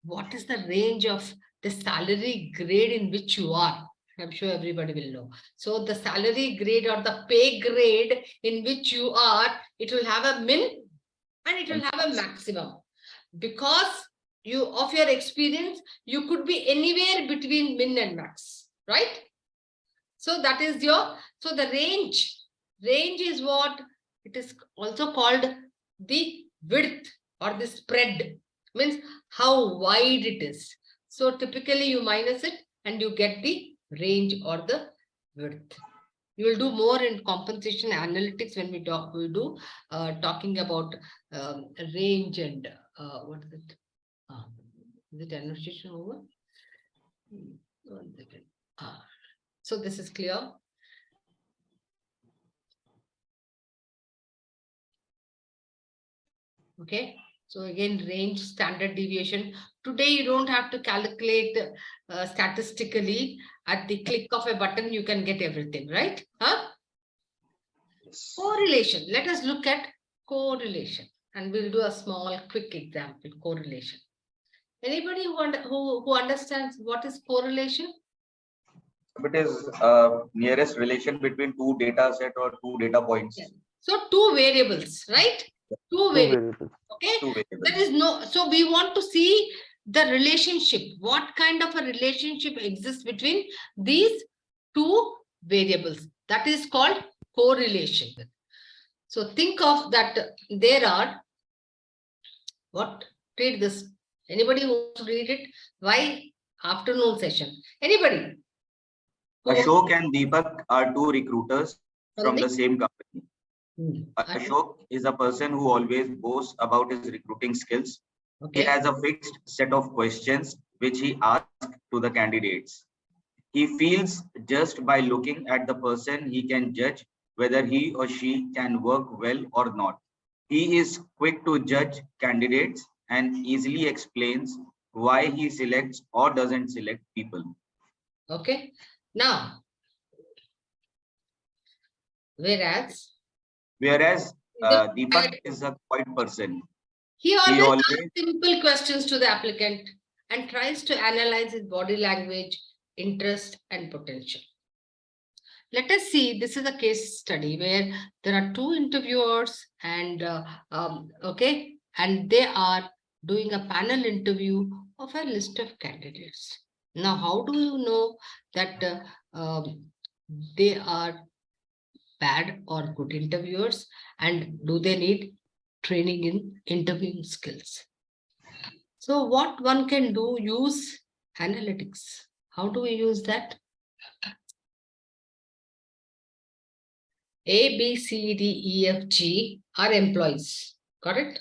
what is the range of the salary grade in which you are? I'm sure everybody will know. So the salary grade or the pay grade in which you are, it will have a min and it will have a maximum. Because you, of your experience, you could be anywhere between min and max, right? So that is your, so the range is what? It is also called the width or the spread, means how wide it is. So typically you minus it and you get the range or the width. You will do more in compensation analytics when we do talking about range and what is it? Is it demonstration over? 1 second. So this is clear. Okay. So again, range, standard deviation. Today, you don't have to calculate statistically. At the click of a button, you can get everything, right? Huh? Correlation. Let us look at correlation. And we'll do a small, quick example, correlation. Anybody who understands what is correlation? It is nearest relation between two data set or two data points. Yes. So two variables, right? Two variables. Okay. Two variables. There is no, so we want to see the relationship. What kind of a relationship exists between these two variables? That is called correlation. So think of that there are, what? Read this. Anybody who wants to read it? Why? Afternoon session. Anybody? Ashok and Deepak are two recruiters from the same company. Ashok is a person who always boasts about his recruiting skills. Okay. He has a fixed set of questions which he asks to the candidates. He feels just by looking at the person, he can judge whether he or she can work well or not. He is quick to judge candidates and easily explains why he selects or doesn't select people. Okay. Now, whereas Deepak is a quiet person. He always asks simple questions to the applicant and tries to analyze his body language, interest, and potential. Let us see, this is a case study where there are two interviewers and okay, and they are doing a panel interview of a list of candidates. Now, how do you know that they are bad or good interviewers, and do they need training in interviewing skills? So what one can do, use analytics. How do we use that? A, B, C, D, E, F, G are employees. Got it?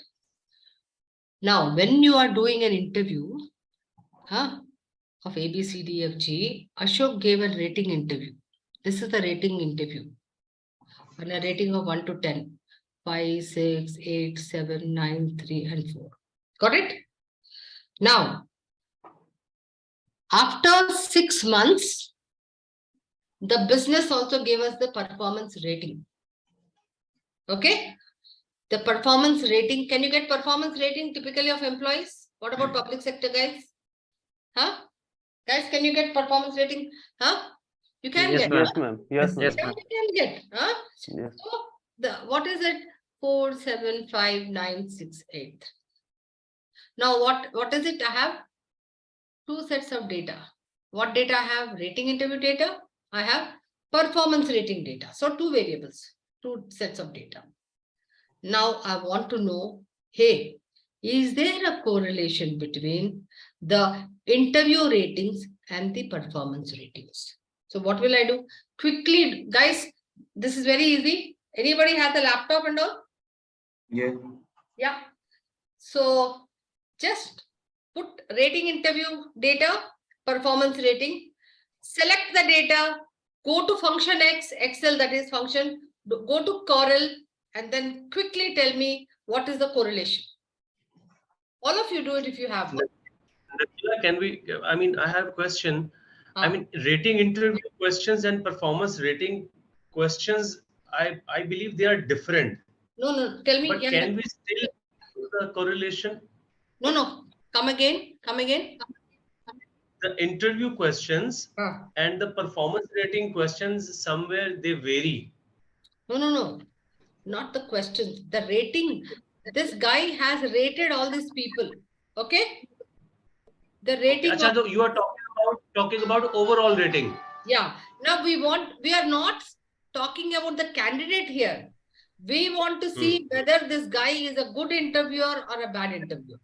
Now, when you are doing an interview of A, B, C, D, F, G, Ashok gave a rating interview. This is the rating interview. On a rating of 1 to 10. 5, 6, 8, 7, 9, 3, and 4. Got it? Now, after 6 months, the business also gave us the performance rating. Okay? The performance rating, can you get performance rating typically of employees? What about public sector guys? Huh? Guys, can you get performance rating? Huh? You can get. Yes, ma'am. Yes, ma'am. You can get. Huh? Yes. So, what is it? 4, 7, 5, 9, 6, 8. Now, what is it? I have 2 sets of data. What data I have? Rating interview data. I have performance rating data. So 2 variables, 2 sets of data. Now I want to know, hey, is there a correlation between the interview ratings and the performance ratings? So what will I do? Quickly, guys, this is very easy. Anybody has a laptop and all? Yeah. Yeah. So just put rating interview data, performance rating, select the data, go to function X, Excel, that is function, go to Corel, and then quickly tell me what is the correlation. All of you do it if you have. Can we, I mean, I have a question. I mean, rating interview questions and performance rating questions, I believe they are different. No, tell me. But can we still do the correlation? No, come again. The interview questions and the performance rating questions, somewhere they vary. No, not the questions. The rating. This guy has rated all these people. Okay? The rating. Okay. So you are talking about overall rating. Yeah. Now we are not talking about the candidate here. We want to see whether this guy is a good interviewer or a bad interviewer.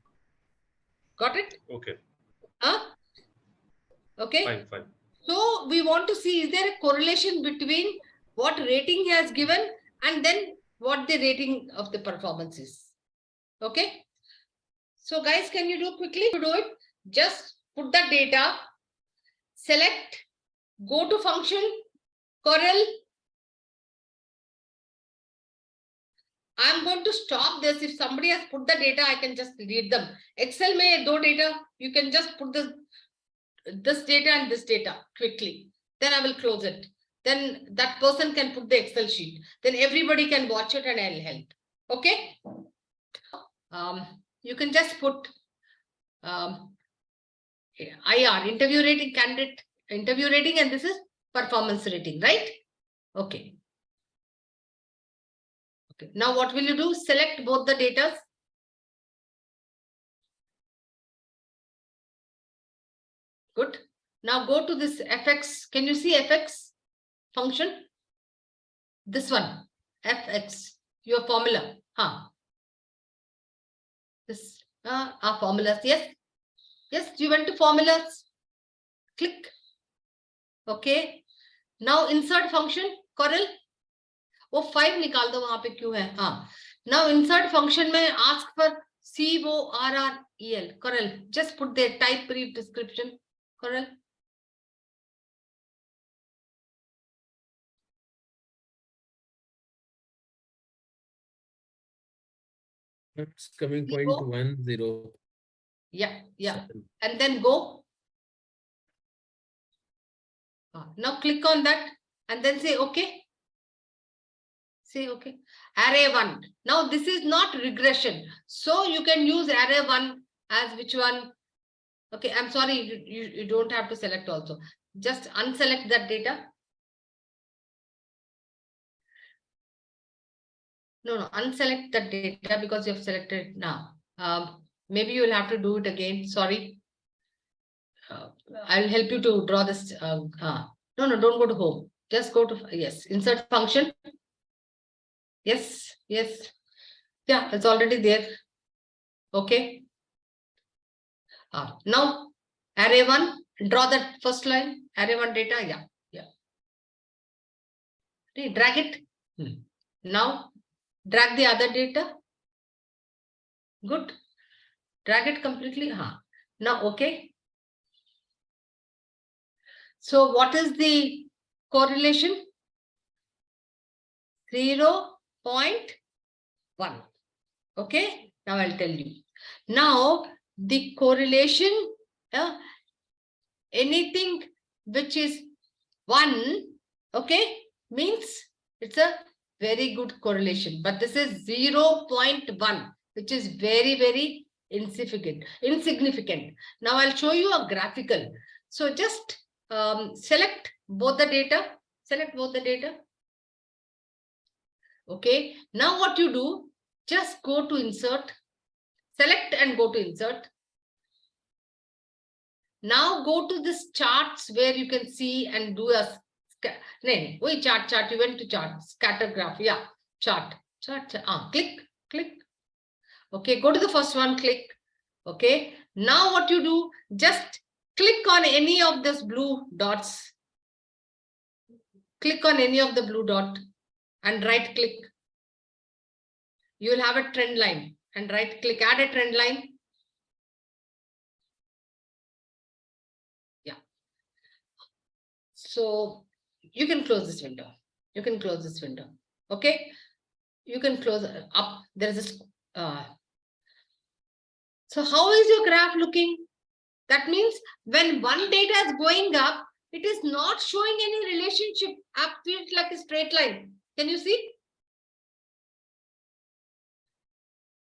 Got it? Okay. Okay. Fine. So we want to see, is there a correlation between what rating he has given and then what the rating of the performance is? Okay. So guys, can you do quickly? To do it, just put the data, select, go to function, Corel. I'm going to stop this. If somebody has put the data, I can just read them. Excel may do data. You can just put this data and this data quickly. Then I will close it. Then that person can put the Excel sheet. Then everybody can watch it and I'll help. Okay. You can just put IR, interview rating, candidate interview rating, and this is performance rating, right? Okay. Okay. Now what will you do? Select both the data. Good. Now go to this FX. Can you see FX function? This one, FX, your formula. This are formulas. Yes, you went to formulas. Click. Okay. Now insert function, Corel. वो 5 निकाल दो वहां पे क्यों है? Now insert function में ask for CORREL. Corel. Just put there, type brief description. Corel. It's coming 0.10. Yeah. And then go. Now click on that and then say okay. Say okay. Array 1. Now this is not regression. So you can use array 1 as which one? Okay, I'm sorry, you don't have to select also. Just unselect that data. No, unselect that data because you have selected it now. Maybe you will have to do it again. Sorry. I'll help you to draw this. No, don't go to home. Just go to, yes, insert function. Yes. Yeah, it's already there. Okay. Now, array 1, draw that first line, array 1 data, yeah. Drag it. Now, drag the other data. Good. Drag it completely. Now, okay. So, what is the correlation? 0.1. Okay. Now, I'll tell you. Now, the correlation, anything which is 1, okay, means it's a very good correlation. But this is 0.1, which is very, very insignificant. Now, I'll show you a graphical. So, just select both the data. Select both the data. Okay. Now, what you do, just go to insert. Select and go to insert. Now go to this charts where you can see and do a chart. You went to chart, scatter graph. Yeah, chart. Click. Okay, go to the first one, click. Okay, now what you do, just click on any of these blue dots. Click on any of the blue dot and right click. You will have a trend line and right click, add a trend line. Yeah. So you can close this window. Okay. You can close up. There is this. So how is your graph looking? That means when one data is going up, it is not showing any relationship. Up feels like a straight line. Can you see?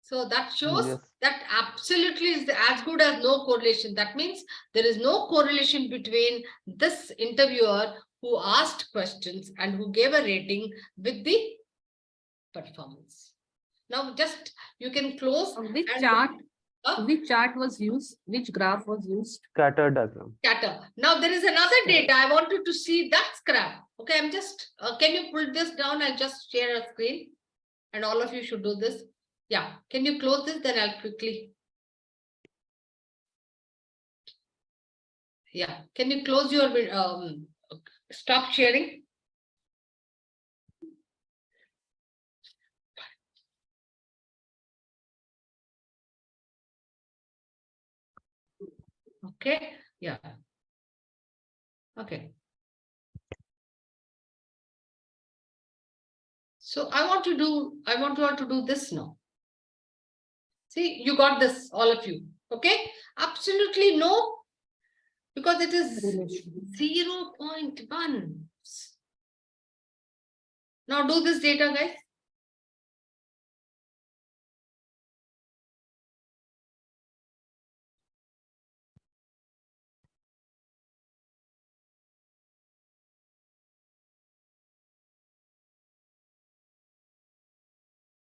So that shows that absolutely is as good as no correlation. That means there is no correlation between this interviewer who asked questions and who gave a rating with the performance. Now just you can close. Which chart was used? Which graph was used? Scatter diagram. Scatter. Now there is another data. I wanted to see that graph. Okay, I'm just, can you pull this down? I'll just share a screen and all of you should do this. Yeah, can you close this? Then I'll quickly. Yeah, can you close your, stop sharing? Okay, yeah. Okay. So I want you all to do this now. See, you got this, all of you. Okay, absolutely no, because it is 0.1. Now do this data, guys.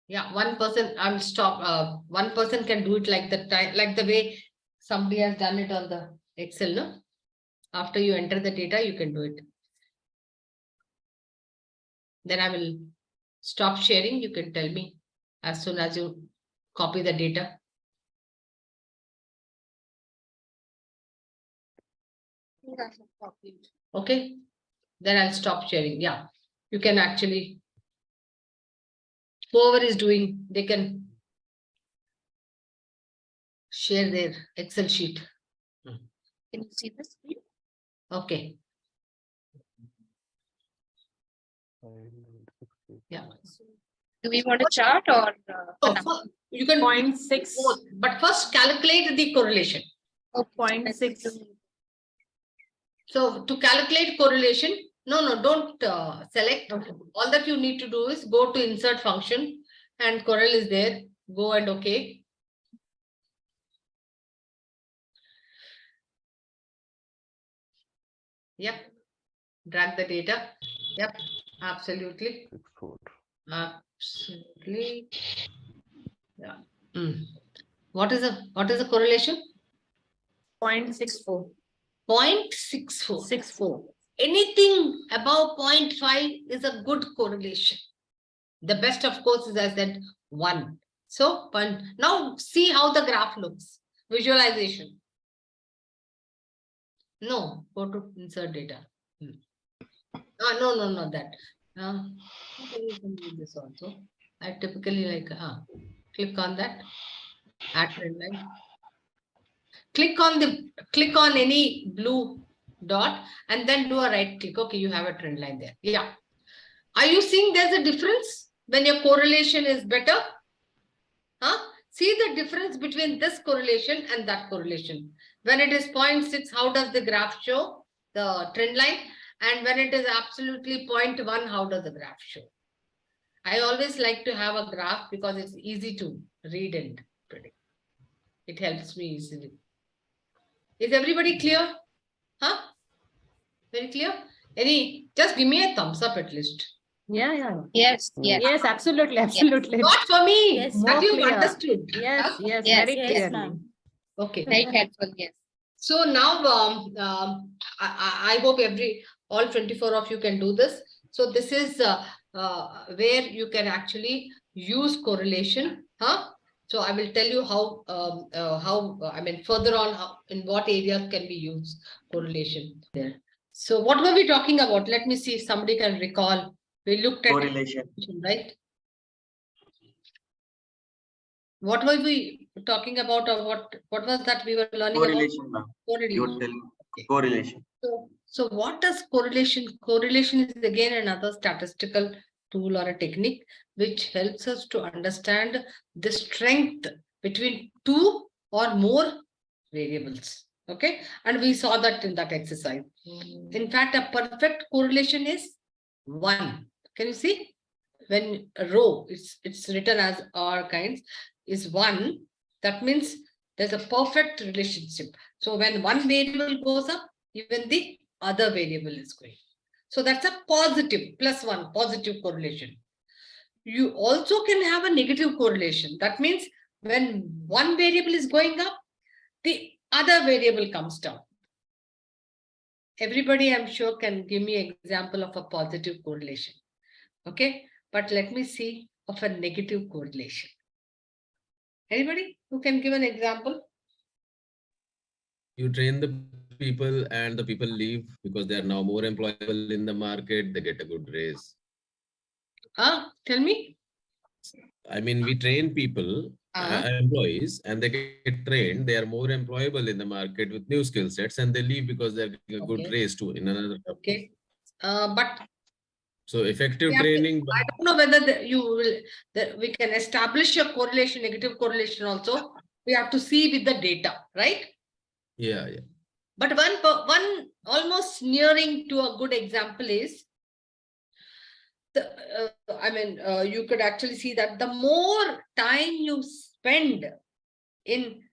Yeah, one person, I'll stop. One person can do it like the way somebody has done it on the Excel, no? After you enter the data, you can do it. Then I will stop sharing. You can tell me as soon as you copy the data. Okay, then I'll stop sharing. Yeah, you can actually, whoever is doing, they can share their Excel sheet. Can you see this? Okay. Yeah. Do we want a chart or? You can 0.6. But first calculate the correlation. 0.6. So to calculate correlation, no, don't select. Okay. All that you need to do is go to insert function and Corel is there. Go and okay. Yep. Drag the data. Yep. Absolutely. Absolutely. Yeah. What is the correlation? 0.64. 0.64. Anything above 0.5 is a good correlation. The best, of course, is as that 1. So now see how the graph looks. Visualization. No, go to insert data. No, not that. You can do this also. I typically like, click on that, add trend line. Click on any blue dot and then do a right click. Okay, you have a trend line there. Yeah. Are you seeing there's a difference when your correlation is better? See the difference between this correlation and that correlation. When it is 0.6, how does the graph show the trend line? And when it is absolutely 0.1, how does the graph show? I always like to have a graph because it's easy to read and predict. It helps me easily. Is everybody clear? Very clear? Just give me a thumbs up at least. Yeah. Yes, yes. Yes, absolutely. Not for me. Yes, That more you clear. understood. Yes, Yes, very yes, clearly. ma'am. Okay. Very helpful, yes. So now I hope all 24 of you can do this. So this is where you can actually use correlation. So I will tell you how further on in what areas can we use correlation there. So what were we talking about? Let me see if somebody can recall. We looked at Correlation. right? What were we talking about, or what was that we were learning Correlation, about? ma'am. You were telling correlation. So what does correlation? Correlation is again another statistical tool or a technique which helps us to understand the strength between two or more variables. Okay, and we saw that in that exercise. In fact, a perfect correlation is 1. Can you see? When a row, it's written as R kinds, is 1, that means there's a perfect relationship. So when one variable goes up, even the other variable is going. So that's a positive, +1, positive correlation. You also can have a negative correlation. That means when one variable is going up, the other variable comes down. Everybody, I'm sure, can give me an example of a positive correlation. Okay, but let me see of a negative correlation. Anybody who can give an example? You train the people and the people leave because they are now more employable in the market. They get a good raise. Tell me. I mean, we train people, employees, and they get trained. They are more employable in the market with new skill sets, and they leave because they're getting a good raise too in another company. But so effective training. I don't know whether we can establish a correlation, negative correlation also. We have to see with the data, right? Yeah. But one almost nearing to a good example is you could actually see that the more time you spend in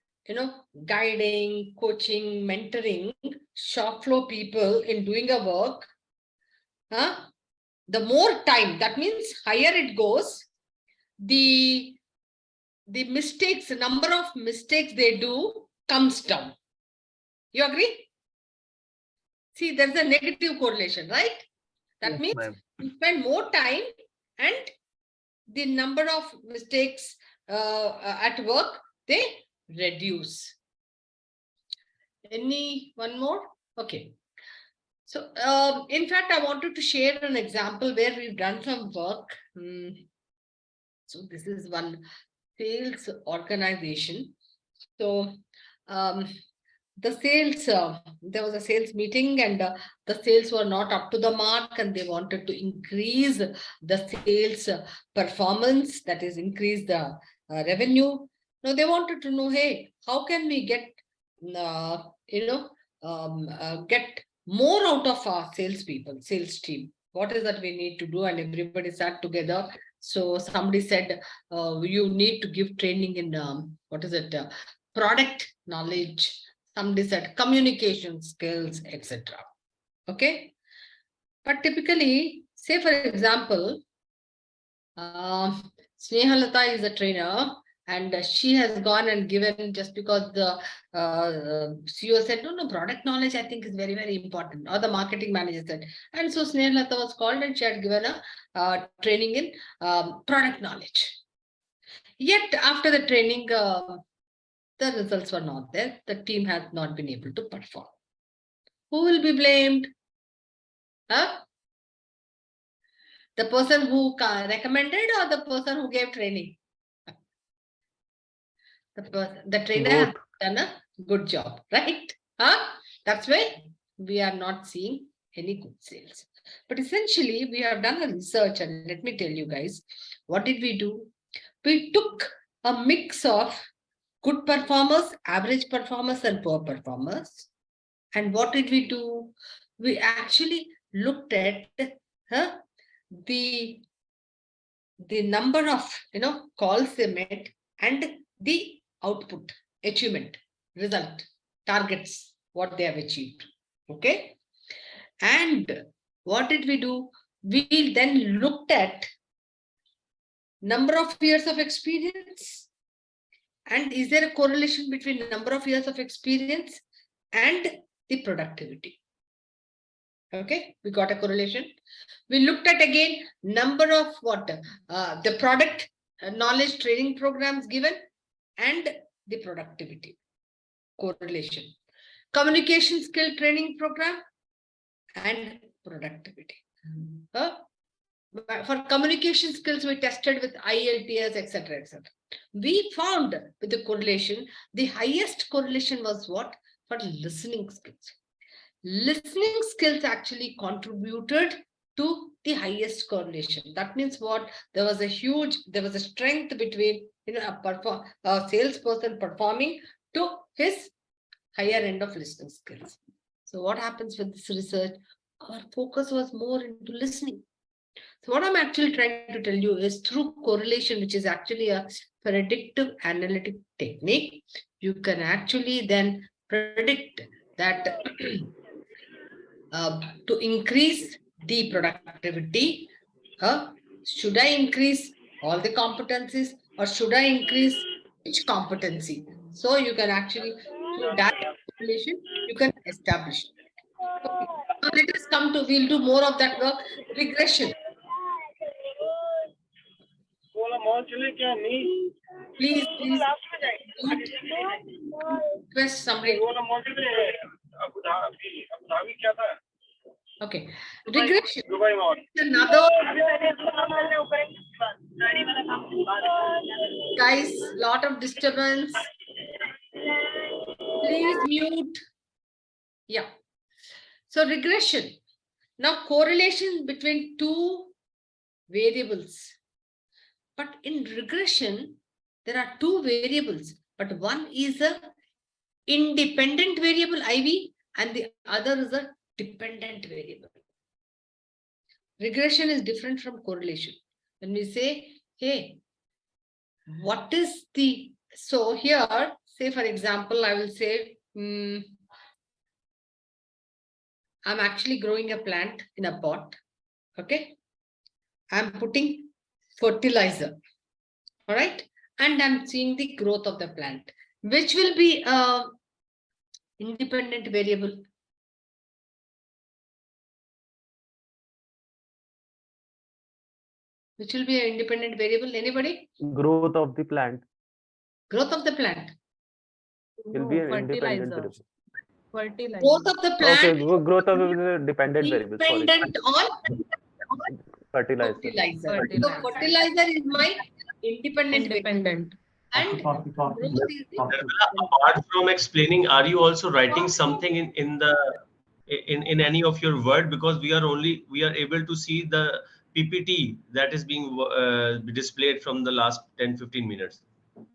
guiding, coaching, mentoring shop floor people in doing a work, the more time, that means higher it goes, the mistakes, the number of mistakes they do comes down. You agree? See, there's a negative correlation, right? That means you spend more time and the number of mistakes at work, they reduce. One more? Okay. So, in fact, I wanted to share an example where we've done some work. So this is one sales organization. So the sales, there was a sales meeting and the sales were not up to the mark and they wanted to increase the sales performance, that is increase the revenue. Now they wanted to know, hey, how can we get, get more out of our salespeople, sales team? What is that we need to do? And everybody sat together. So somebody said, you need to give training in, product knowledge. Somebody said communication skills, etc. Okay. But typically, say for example, Snehalata is a trainer and she has gone and given, just because the CEO said, no, product knowledge I think is very, very important, or the marketing manager said. And so Snehalata was called and she had given a training in product knowledge. Yet after the training, the results were not there. The team has not been able to perform. Who will be blamed? Huh? The person who recommended or the person who gave training? The trainer has done a good job, right? Huh? That's why we are not seeing any good sales. But essentially, we have done a research, and let me tell you guys, what did we do? We took a mix of good performers, average performers, and poor performers. And what did we do? We actually looked at the number of calls they made and the output, achievement, result, targets, what they have achieved. Okay. And what did we do? We then looked at number of years of experience. And is there a correlation between the number of years of experience and the productivity? Okay, we got a correlation. We looked at again number of the product knowledge training programs given and the productivity correlation. Communication skill training program and productivity. For communication skills, we tested with IELTS, etc., etc. We found with the correlation, the highest correlation was what? For listening skills. Listening skills actually contributed to the highest correlation. That means what? There was a strength between a salesperson performing to his higher end of listening skills. So what happens with this research? Our focus was more into listening. So what I'm actually trying to tell you is through correlation, which is actually a predictive analytic technique, you can actually then predict that to increase the productivity, should I increase all the competencies or should I increase each competency? So you can actually, through that calculation, you can establish. Okay. Now let us come to, we'll do more of that work, regression. Please, request somebody. Okay, regression. Another, guys, lot of disturbance. Please mute. Yeah. So regression. Now correlation between two variables. But in regression, there are two variables, but one is a independent variable IV and the other is a dependent variable. Regression is different from correlation. When we say, hey, what is the, so here, say for example, I will say, I'm actually growing a plant in a pot. Okay. I'm putting fertilizer. All right. And I'm seeing the growth of the plant, which will be a independent variable. Which will be an independent variable. Anybody? Growth of the plant. Growth of the plant. Will be an independent variable. Fertilizer. Growth of the plant. Okay, growth of the dependent variable. Dependent on fertilizer. So fertilizer is my independent variable. And apart from explaining, are you also writing something in any of your word? Because we are able to see the PPT that is being displayed from the last 10-15 minutes.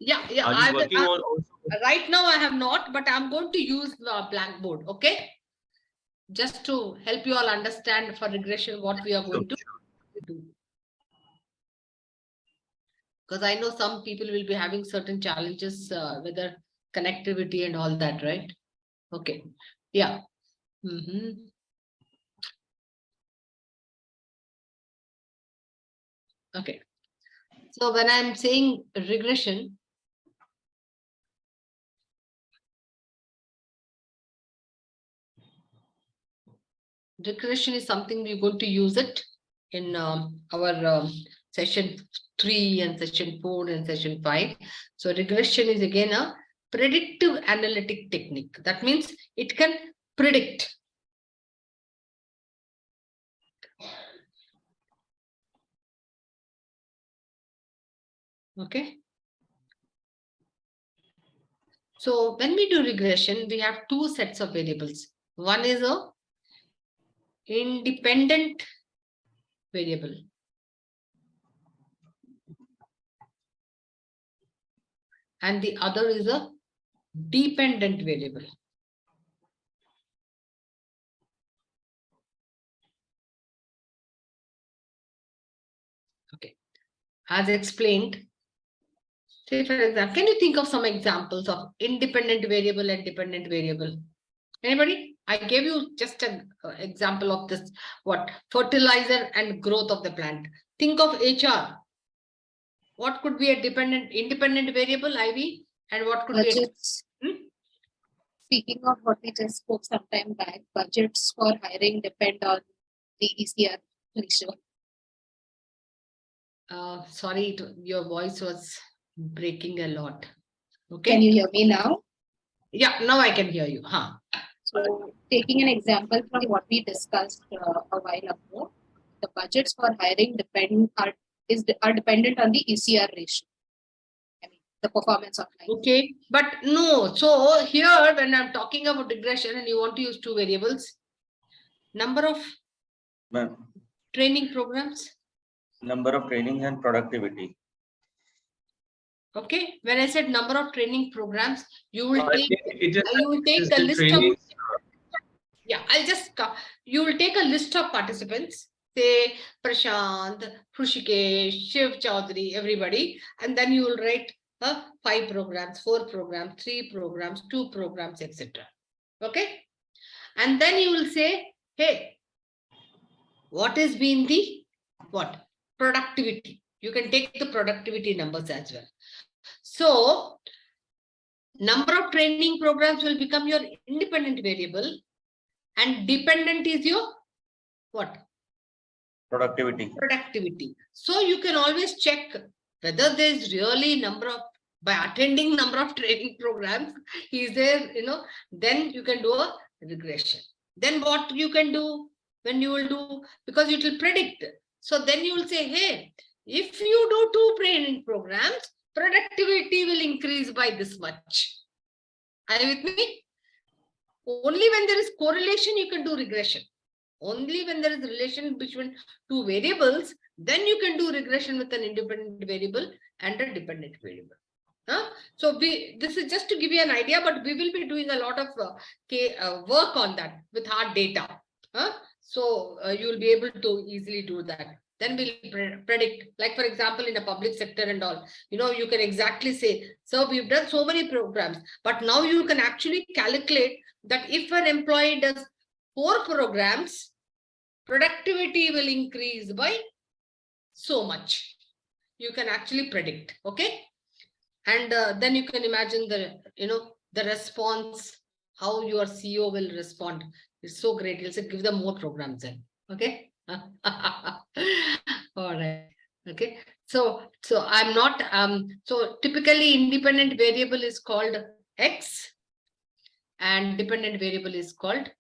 Yeah. Are you working on also? Right now I have not, but I'm going to use the Blackboard. Okay, just to help you all understand for regression what we are going to do. Because I know some people will be having certain challenges, whether connectivity and all that, right? Okay. Yeah. Okay. So when I'm saying regression, regression is something we're going to use it in our session 3 and session 4 and session 5. So regression is again a predictive analytic technique. That means it can predict Okay. So when we do regression, we have two sets of variables. One is a independent variable. And the other is a dependent variable. Okay. As explained, say for example, can you think of some examples of independent variable and dependent variable? Anybody? I gave you just an example of this, what? Fertilizer and growth of the plant. Think of HR. What could be a independent variable, Ivy? And what could Budgets. be Speaking of what we just spoke sometime back, budgets for hiring depend on the ECR ratio. Sorry, your voice was breaking a lot. Okay. Can you hear me now? Yeah, now I can hear you. Huh. So, taking an example from what we discussed a while ago, the budgets for hiring are dependent on the ECR ratio. I mean, the performance of line. Okay, but no. So here, when I'm talking about regression and you want to use two variables, number of training programs. Number of trainings and productivity. Okay, when I said number of training programs, you will take the a list training. of. Yeah, you will take a list of participants, say Prashant, Krushikesh, Shiv Chaudhary, everybody, and then you will write 5 programs, 4 programs, 3 programs, 2 programs, etc. Okay, and then you will say, hey, what has been the productivity? You can take the productivity numbers as well. So, number of training programs will become your independent variable. And dependent is your what? Productivity. So you can always check whether there is really by attending number of training programs, is there, then you can do a regression. Then what you can do when you will do, because it will predict. So then you will say, hey, if you do 2 training programs, productivity will increase by this much. Are you with me? Only when there is correlation, you can do regression. Only when there is a relation between 2 variables, then you can do regression with an independent variable and a dependent variable. So this is just to give you an idea, but we will be doing a lot of work on that with hard data. So you will be able to easily do that. Then we'll predict, like for example, in a public sector and all, you can exactly say, so we've done so many programs, but now you can actually calculate that if an employee does 4 programs, productivity will increase by so much. You can actually predict, okay? And then you can imagine the response, how your CEO will respond. It's so great. He'll say, give them more programs then, okay? All right, okay. So I'm not, so typically independent variable is called X and dependent variable is called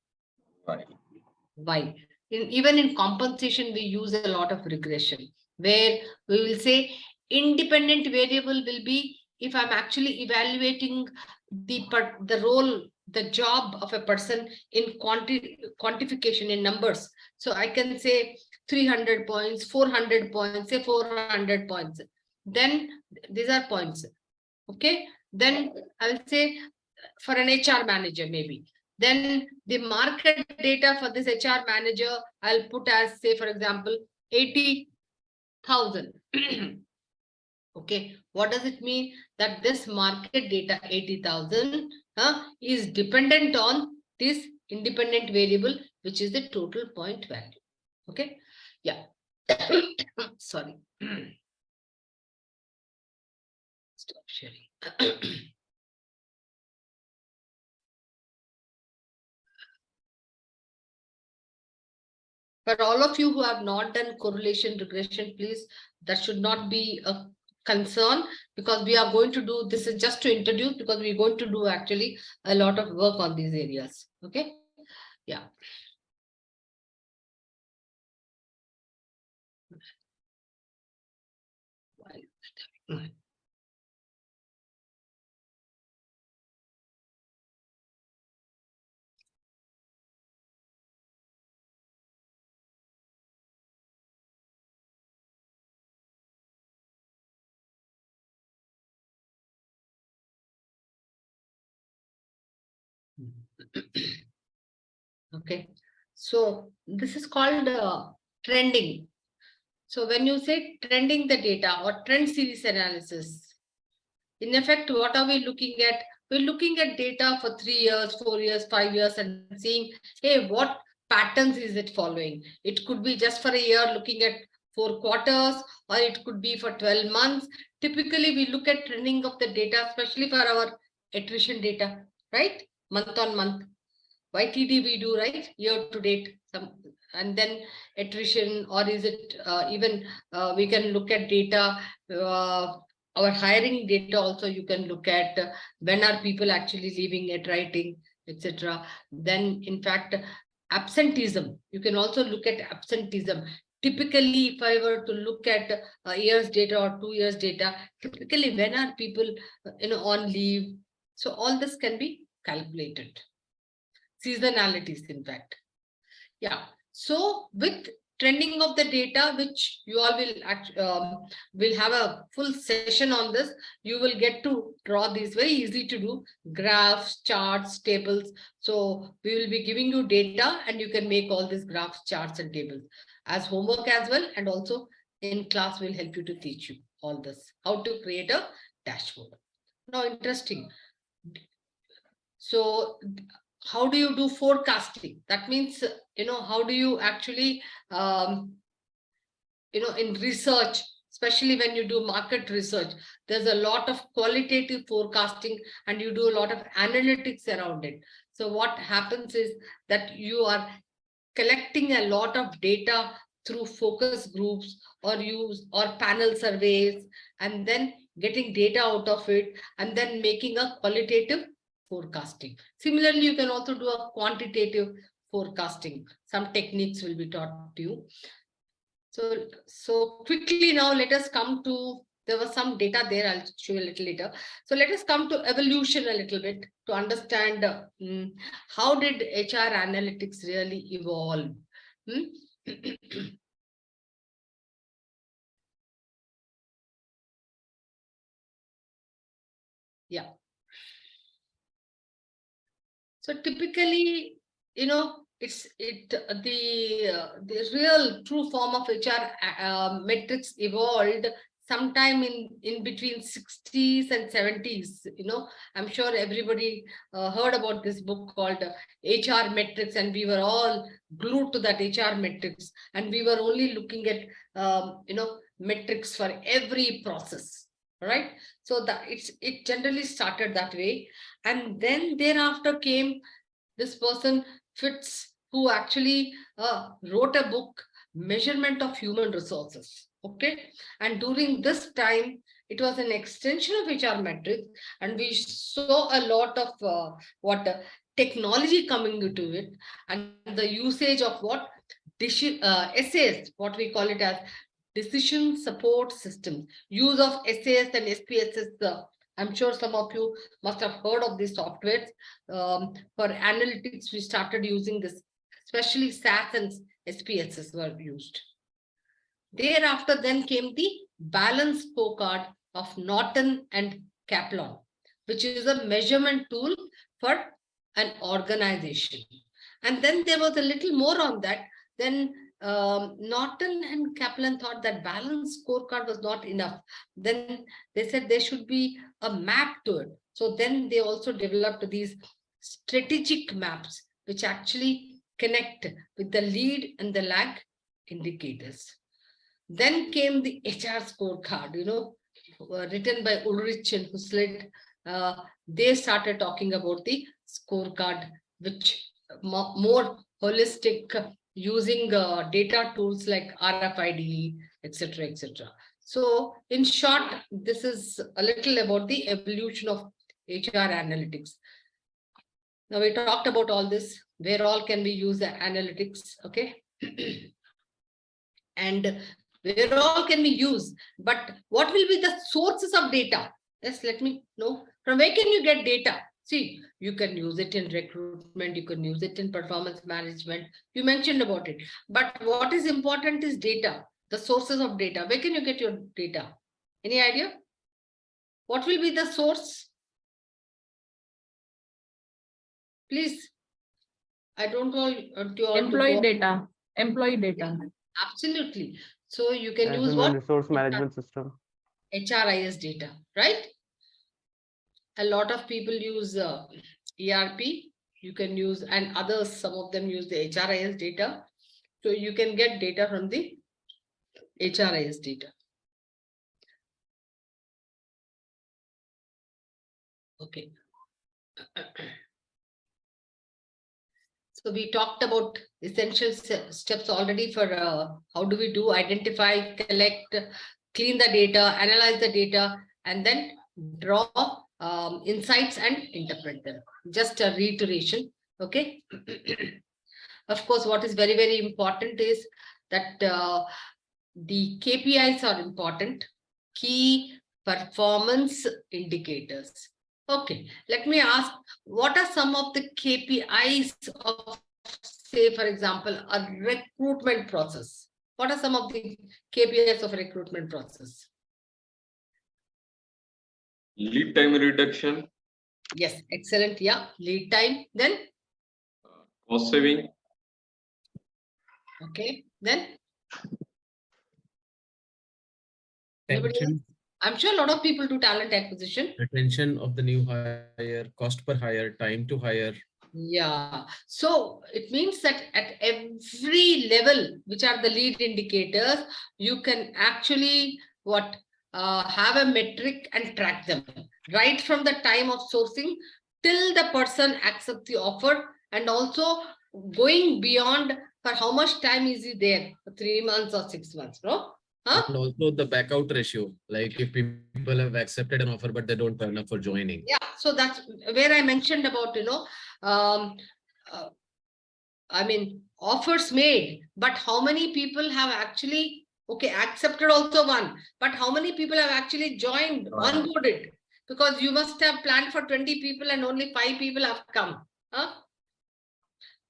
Y. Even in compensation, we use a lot of regression, where we will say independent variable will be if I'm actually evaluating the role, the job of a person in quantification in numbers. So I can say 300 points, 400 points, say 400 points. Then these are points. Okay. Then I'll say for an HR manager, maybe. Then the market data for this HR manager, I'll put as, say, for example, 80,000. Okay, what does it mean? That this market data 80,000 is dependent on this independent variable, which is the total point value. Okay, yeah. Sorry. Stop sharing. For all of you who have not done correlation regression, please, that should not be a concern, because we are going to do, this is just to introduce, because we're going to do actually a lot of work on these areas. Okay. Yeah. Okay, so this is called trending. So when you say trending the data or trend series analysis, in effect, what are we looking at? We're looking at data for 3 years, 4 years, 5 years and seeing, hey, what patterns is it following? It could be just for a year looking at 4 quarters, or it could be for 12 months. Typically, we look at trending of the data, especially for our attrition data, right? Month on month. YTD we do, right? Year to date. And then attrition, or is it even we can look at data, our hiring data also you can look at when are people actually leaving at writing, etc. Then in fact, absenteeism, you can also look at absenteeism. Typically, if I were to look at a year's data or 2 years data, typically when are people on leave? So all this can be calculated. Seasonalities, in fact. Yeah. So with trending of the data, which you all will have a full session on this, you will get to draw these, very easy to do, graphs, charts, tables. So we will be giving you data and you can make all these graphs, charts and tables as homework as well. And also in class will help you to teach you all this, how to create a dashboard. Now, interesting. So how do you do forecasting? That means, how do you actually, in research, especially when you do market research, there's a lot of qualitative forecasting and you do a lot of analytics around it. So what happens is that you are collecting a lot of data through focus groups or panel surveys, and then getting data out of it, and then making a qualitative forecasting. Similarly, you can also do a quantitative forecasting. Some techniques will be taught to you. So quickly now, let us come to, there was some data there, I'll show you a little later. So let us come to evolution a little bit to understand how did HR analytics really evolve? Yeah. So typically, the real true form of HR metrics evolved sometime in between 60s and 70s. I'm sure everybody heard about this book called HR Metrics, and we were all glued to that HR metrics, and we were only looking at metrics for every process. Right? So that it generally started that way. And then thereafter came this person, Fitz, who actually wrote a book, Measurement of Human Resources. Okay. And during this time, it was an extension of HR metrics, and we saw a lot of technology coming into it, and the usage of SAS, what we call it as decision support systems, use of SAS and SPSS. I'm sure some of you must have heard of these softwares. For analytics, we started using this, especially SAS and SPSS were used. Thereafter, then came the balance scorecard of Norton and Kaplan, which is a measurement tool for an organization. And then there was a little more on that. Then Norton and Kaplan thought that balance scorecard was not enough. Then they said there should be a map to it. So then they also developed these strategic maps, which actually connect with the lead and the lag indicators. Then came the HR scorecard, written by Ulrich and Husslet. They started talking about the scorecard, which more holistic, using data tools like RFID, etc., etc. So in short, this is a little about the evolution of HR analytics. Now we talked about all this, where all can we use the analytics, okay? And where all can we use, but what will be the sources of data? Yes, let me know. From where can you get data? See, you can use it in recruitment, you can use it in performance management. You mentioned about it. But what is important is data, the sources of data. Where can you get your data? Any idea? What will be the source? Please. I don't want you all Employee to go. data. Employee data. Absolutely. So you can As use in what? resource management system. HRIS data, right? A lot of people use ERP. You can use, and others, some of them use the HRIS data. So you can get data from the HRIS data. Okay. So we talked about essential steps already for how do we do identify, collect, clean the data, analyze the data, and then draw insights and interpret them. Just a reiteration. Okay. Of course, what is very, very important is that the KPIs are important, key performance indicators. Okay, let me ask, what are some of the KPIs of, say, for example, a recruitment process? What are some of the KPIs of a recruitment process? Lead time reduction. Yes, excellent. Yeah, lead time. Then? Cost saving. Okay, then? Retention. I'm sure a lot of people do talent acquisition. Retention of the new hire, cost per hire, time to hire. Yeah, so it means that at every level, which are the lead indicators, you can actually have a metric and track them right from the time of sourcing till the person accepts the offer, and also going beyond for how much time is he there, for 3 months or 6 months, no? Huh? And also the back out ratio, like if people have accepted an offer but they don't turn up for joining. Yeah, so that's where I mentioned about, I mean, offers made, but how many people have actually, okay, accepted also one, but how many people have actually joined, onboarded? Because you must have planned for 20 people and only 5 people have come. Huh?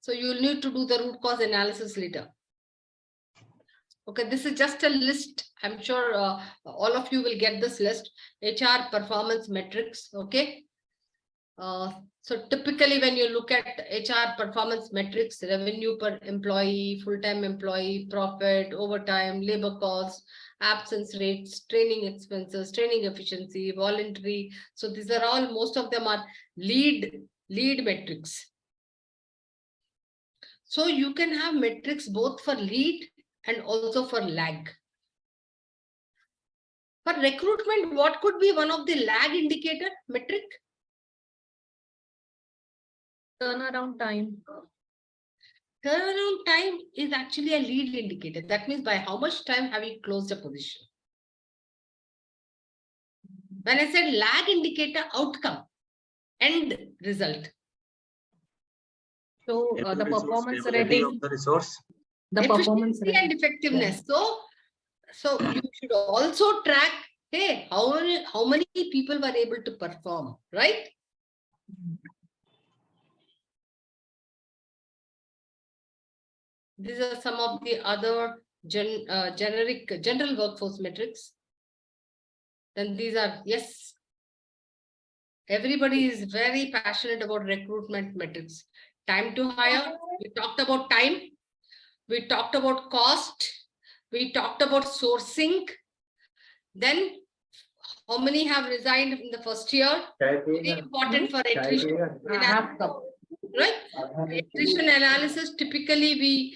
So you'll need to do the root cause analysis later. Okay, this is just a list. I'm sure all of you will get this list. HR performance metrics, okay? So typically when you look at HR performance metrics, revenue per employee, full-time employee, profit, overtime, labor costs, absence rates, training expenses, training efficiency, voluntary. So these are all, most of them are lead metrics. So you can have metrics both for lead and also for lag. For recruitment, what could be one of the lag indicator metric? Turnaround time. Turnaround time is actually a lead indicator. That means by how much time have you closed a position? When I said lag indicator, outcome, end result. So the performance rating of the resource. The performance efficiency and effectiveness. Yeah. So you should also track, hey, how many people were able to perform, right? These are some of the other general workforce metrics. Then these are, yes, everybody is very passionate about recruitment metrics. Time to hire, we talked about time. We talked about cost. We talked about sourcing. Then how many have resigned in the first year? Very important for attrition. Right? Attrition analysis, typically we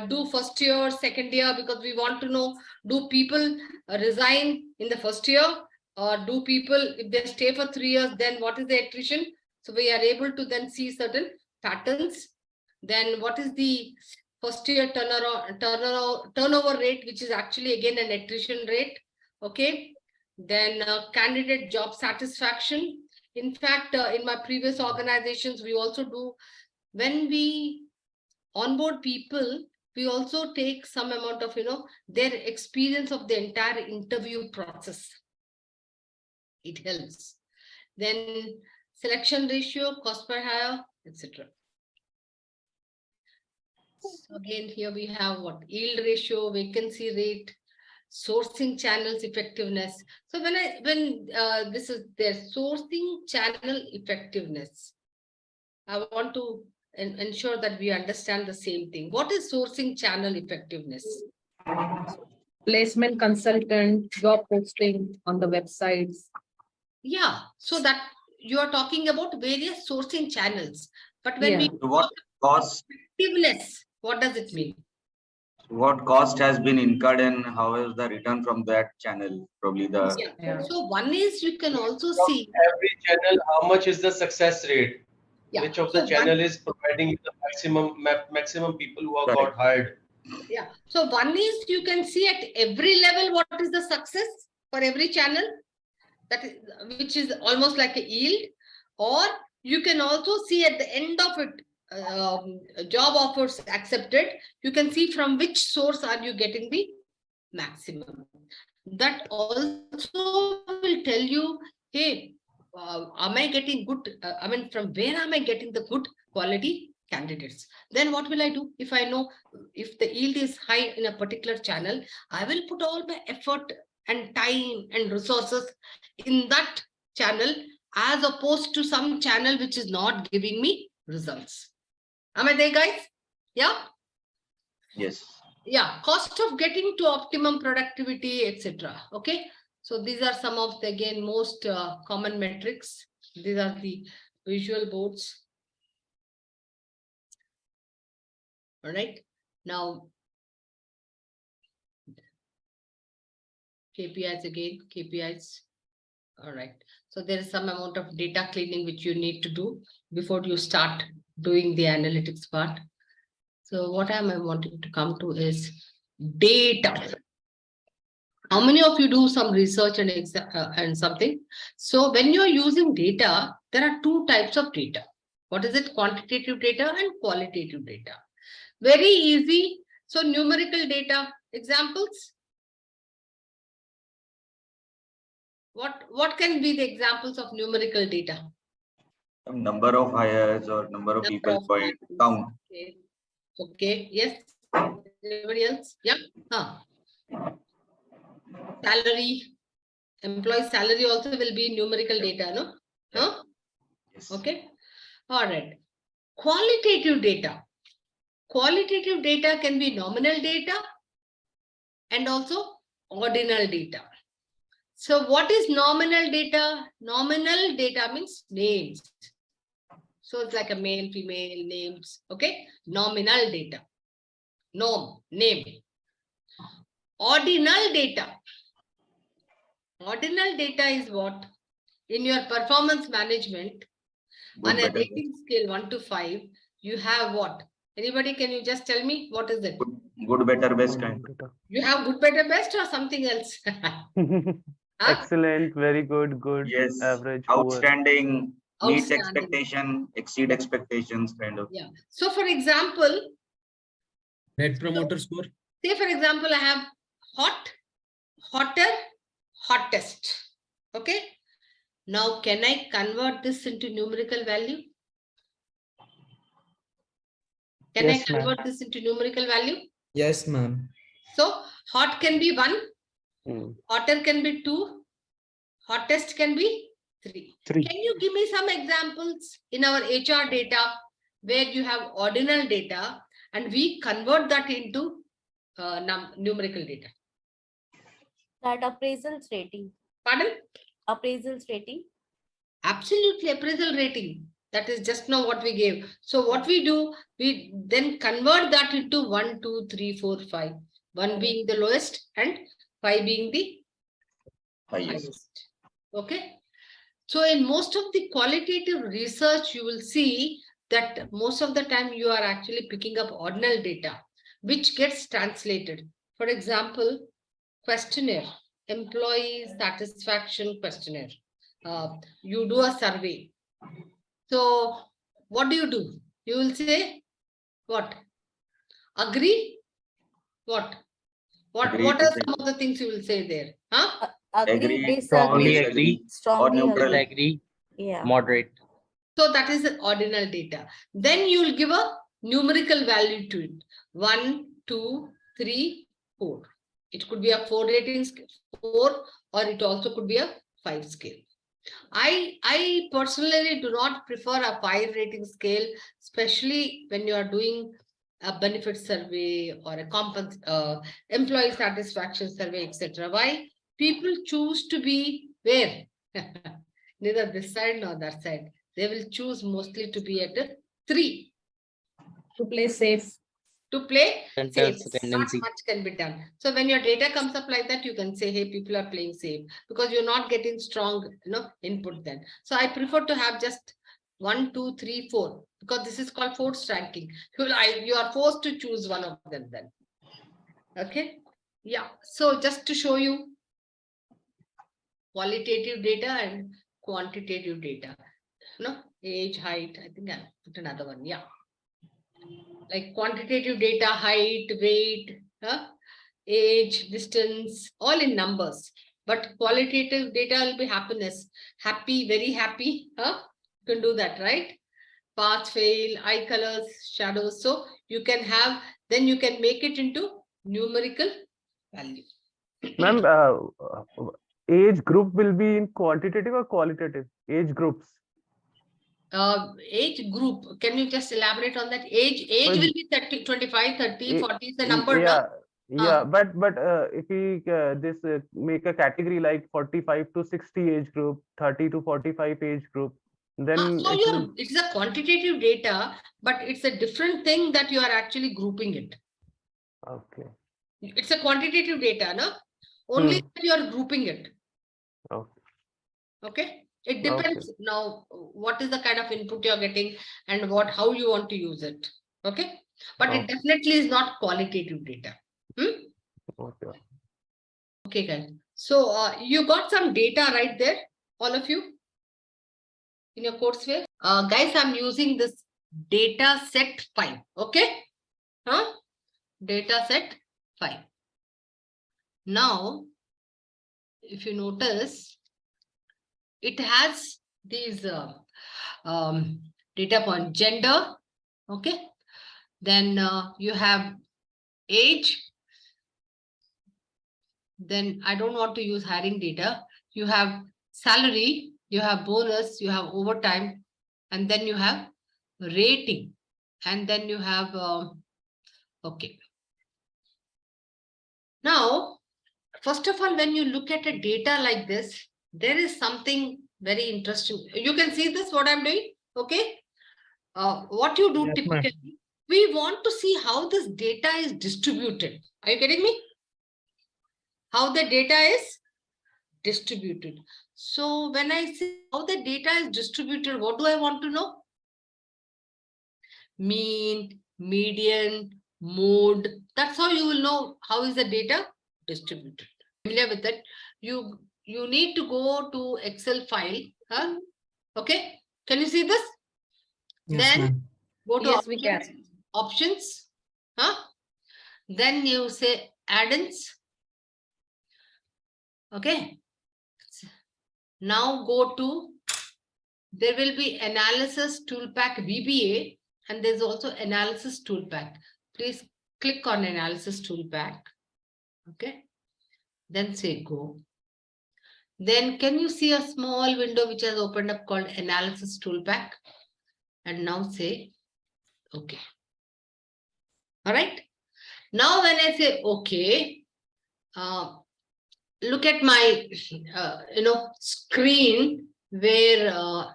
do first year, second year, because we want to know, do people resign in the first year, or do people, if they stay for 3 years, then what is the attrition? So we are able to then see certain patterns. Then what is the first year turnover rate, which is actually again an attrition rate. Okay. Then candidate job satisfaction. In fact, in my previous organizations, we also do, when we onboard people, we also take some amount of, their experience of the entire interview process. It helps. Then selection ratio, cost per hire, etc. So again, here we have what? Yield ratio, vacancy rate, sourcing channels effectiveness. So when this is their sourcing channel effectiveness. I want to ensure that we understand the same thing. What is sourcing channel effectiveness? Placement consultant, job posting on the websites. Yeah, so that you are talking about various sourcing channels. But when we So what cost? effectiveness, what does it mean? What cost has been incurred and how is the return from that channel? Probably the. Yeah. So one is you can also From see every channel, how much is the success rate? Yeah. Which of So the channel one, is providing you the maximum people who are Correct. got hired? yeah. So one is you can see at every level what is the success for every channel, that is, which is almost like a yield, or you can also see at the end of it, job offers accepted, you can see from which source are you getting the maximum. That also will tell you, hey, am I getting good, I mean, from where am I getting the good quality candidates? Then what will I do? If I know if the yield is high in a particular channel, I will put all my effort and time and resources in that channel as opposed to some channel which is not giving me results. Am I there, guys? Yeah? Yes. Yeah, cost of getting to optimum productivity, etc. Okay, so these are some of the, again, most common metrics. These are the visual boards. All right, now KPIs again, KPIs. All right, so there is some amount of data cleaning which you need to do before you start doing the analytics part. So what am I wanting to come to is data. How many of you do some research and something? So when you're using data, there are two types of data. What is it? Quantitative data and qualitative data. Very easy. So numerical data, examples. What can be the examples of numerical data? Number of hires or number of people per count. Okay. Okay. Yes. Anybody else? Yeah. Huh. Salary. Employee salary also will be numerical data, no? Huh? Yes. Okay. All right. Qualitative data. Qualitative data can be nominal data and also ordinal data. So what is nominal data? Nominal data means names. So it's like a male, female, names. Okay. Nominal data. Nom, name. Ordinal data. Ordinal data is what? In your performance management, on a rating scale 1 to 5, you have what? Anybody, can you just tell me what is it? Good, better, best kind. You have good, better, best or something else? Huh? Excellent, very good, good, Yes. average, poor. Outstanding, meets Outstanding. expectation, exceed expectations, kind of. Yeah. So for example, Net promoter score. say for example, I have hot, hotter, hottest. Okay. Now, can I convert this into numerical value? Can Yes, I convert this into numerical value? Yes, ma'am. So hot can be 1, hotter can be 2, hottest can be 3. Can you give me some examples in our HR data where you have ordinal data and we convert that into numerical data? That appraisals rating. Pardon? Appraisals rating. Absolutely, appraisal rating. That is just now what we gave. So what we do, we then convert that into 1, 2, 3, 4, 5. 1 being the lowest and 5 being the highest. Okay. So in most of the qualitative research, you will see that most of the time you are actually picking up ordinal data, which gets translated. For example, questionnaire, employee satisfaction questionnaire. You do a survey. So what do? You will say what? Agree? What are some of the things you will say there? Huh? Agree, disagree, Strongly agree, strongly or agree. agree, Yeah. moderate. So that is the ordinal data. Then you will give a numerical value to it. 1, 2, 3, 4. It could be a 4 rating scale, 4, or it also could be a 5 scale. I personally do not prefer a 5 rating scale, especially when you are doing a benefit survey or a employee satisfaction survey, etc. Why? People choose to be where? Neither this side nor that side. They will choose mostly to be at a 3. To play safe. To play safe. Not tendency. much can be done. So when your data comes up like that, you can say, hey, people are playing safe, because you're not getting strong, input then. So I prefer to have just 1, 2, 3, 4, because this is called forced ranking. You are forced to choose one of them then. Okay. Yeah. So just to show you qualitative data and quantitative data. Age, height. I think I'll put another one. Yeah. Like quantitative data, height, weight, age, distance, all in numbers. But qualitative data will be happiness. Happy, very happy. You can do that, right? Pass, fail, eye colors, shadows. So you can have, then you can make it into numerical value. Ma'am, age group will be in quantitative or qualitative? Age groups. Age group, can you just elaborate on that? Age will be 30, 25, 30, 40 is the number. Yeah, yeah, but if we make a category like 45 to 60 age group, 30 to 45 age group, then so it's a quantitative data, but it's a different thing that you are actually grouping it. Okay. It's a quantitative data, no? Only that you are grouping it. Okay. Okay. It depends now what is the kind of input you're getting and how you want to use it. Okay. But it definitely is not qualitative data. Okay. Okay, guys. So you got some data right there, all of you, in your courseware. Guys, I'm using this data set 5. Okay. Data set 5. Now, if you notice, it has these data point: gender, okay, then you have age, then I don't want to use hiring data, you have salary, you have bonus, you have overtime, and then you have rating, and then you have okay. Now, first of all, when you look at a data like this, there is something very interesting. You can see this, what I'm doing, okay? What you do typically, we want to see how this data is distributed. Are you getting me? How the data is distributed. So when I say how the data is distributed, what do I want to know? Mean, median, mode. That's how you will know how is the data distributed. Familiar with that? You need to go to Excel file. Okay. Can you see this? Yes, then go to Yes, we can. Options. Then you say add-ins. Okay. Now go to, there will be analysis toolpack VBA, and there's also analysis toolpack. Please click on analysis toolpack. Okay. Then say go. Then can you see a small window which has opened up called analysis toolpack? And now say okay. All right. Now when I say okay, look at my screen where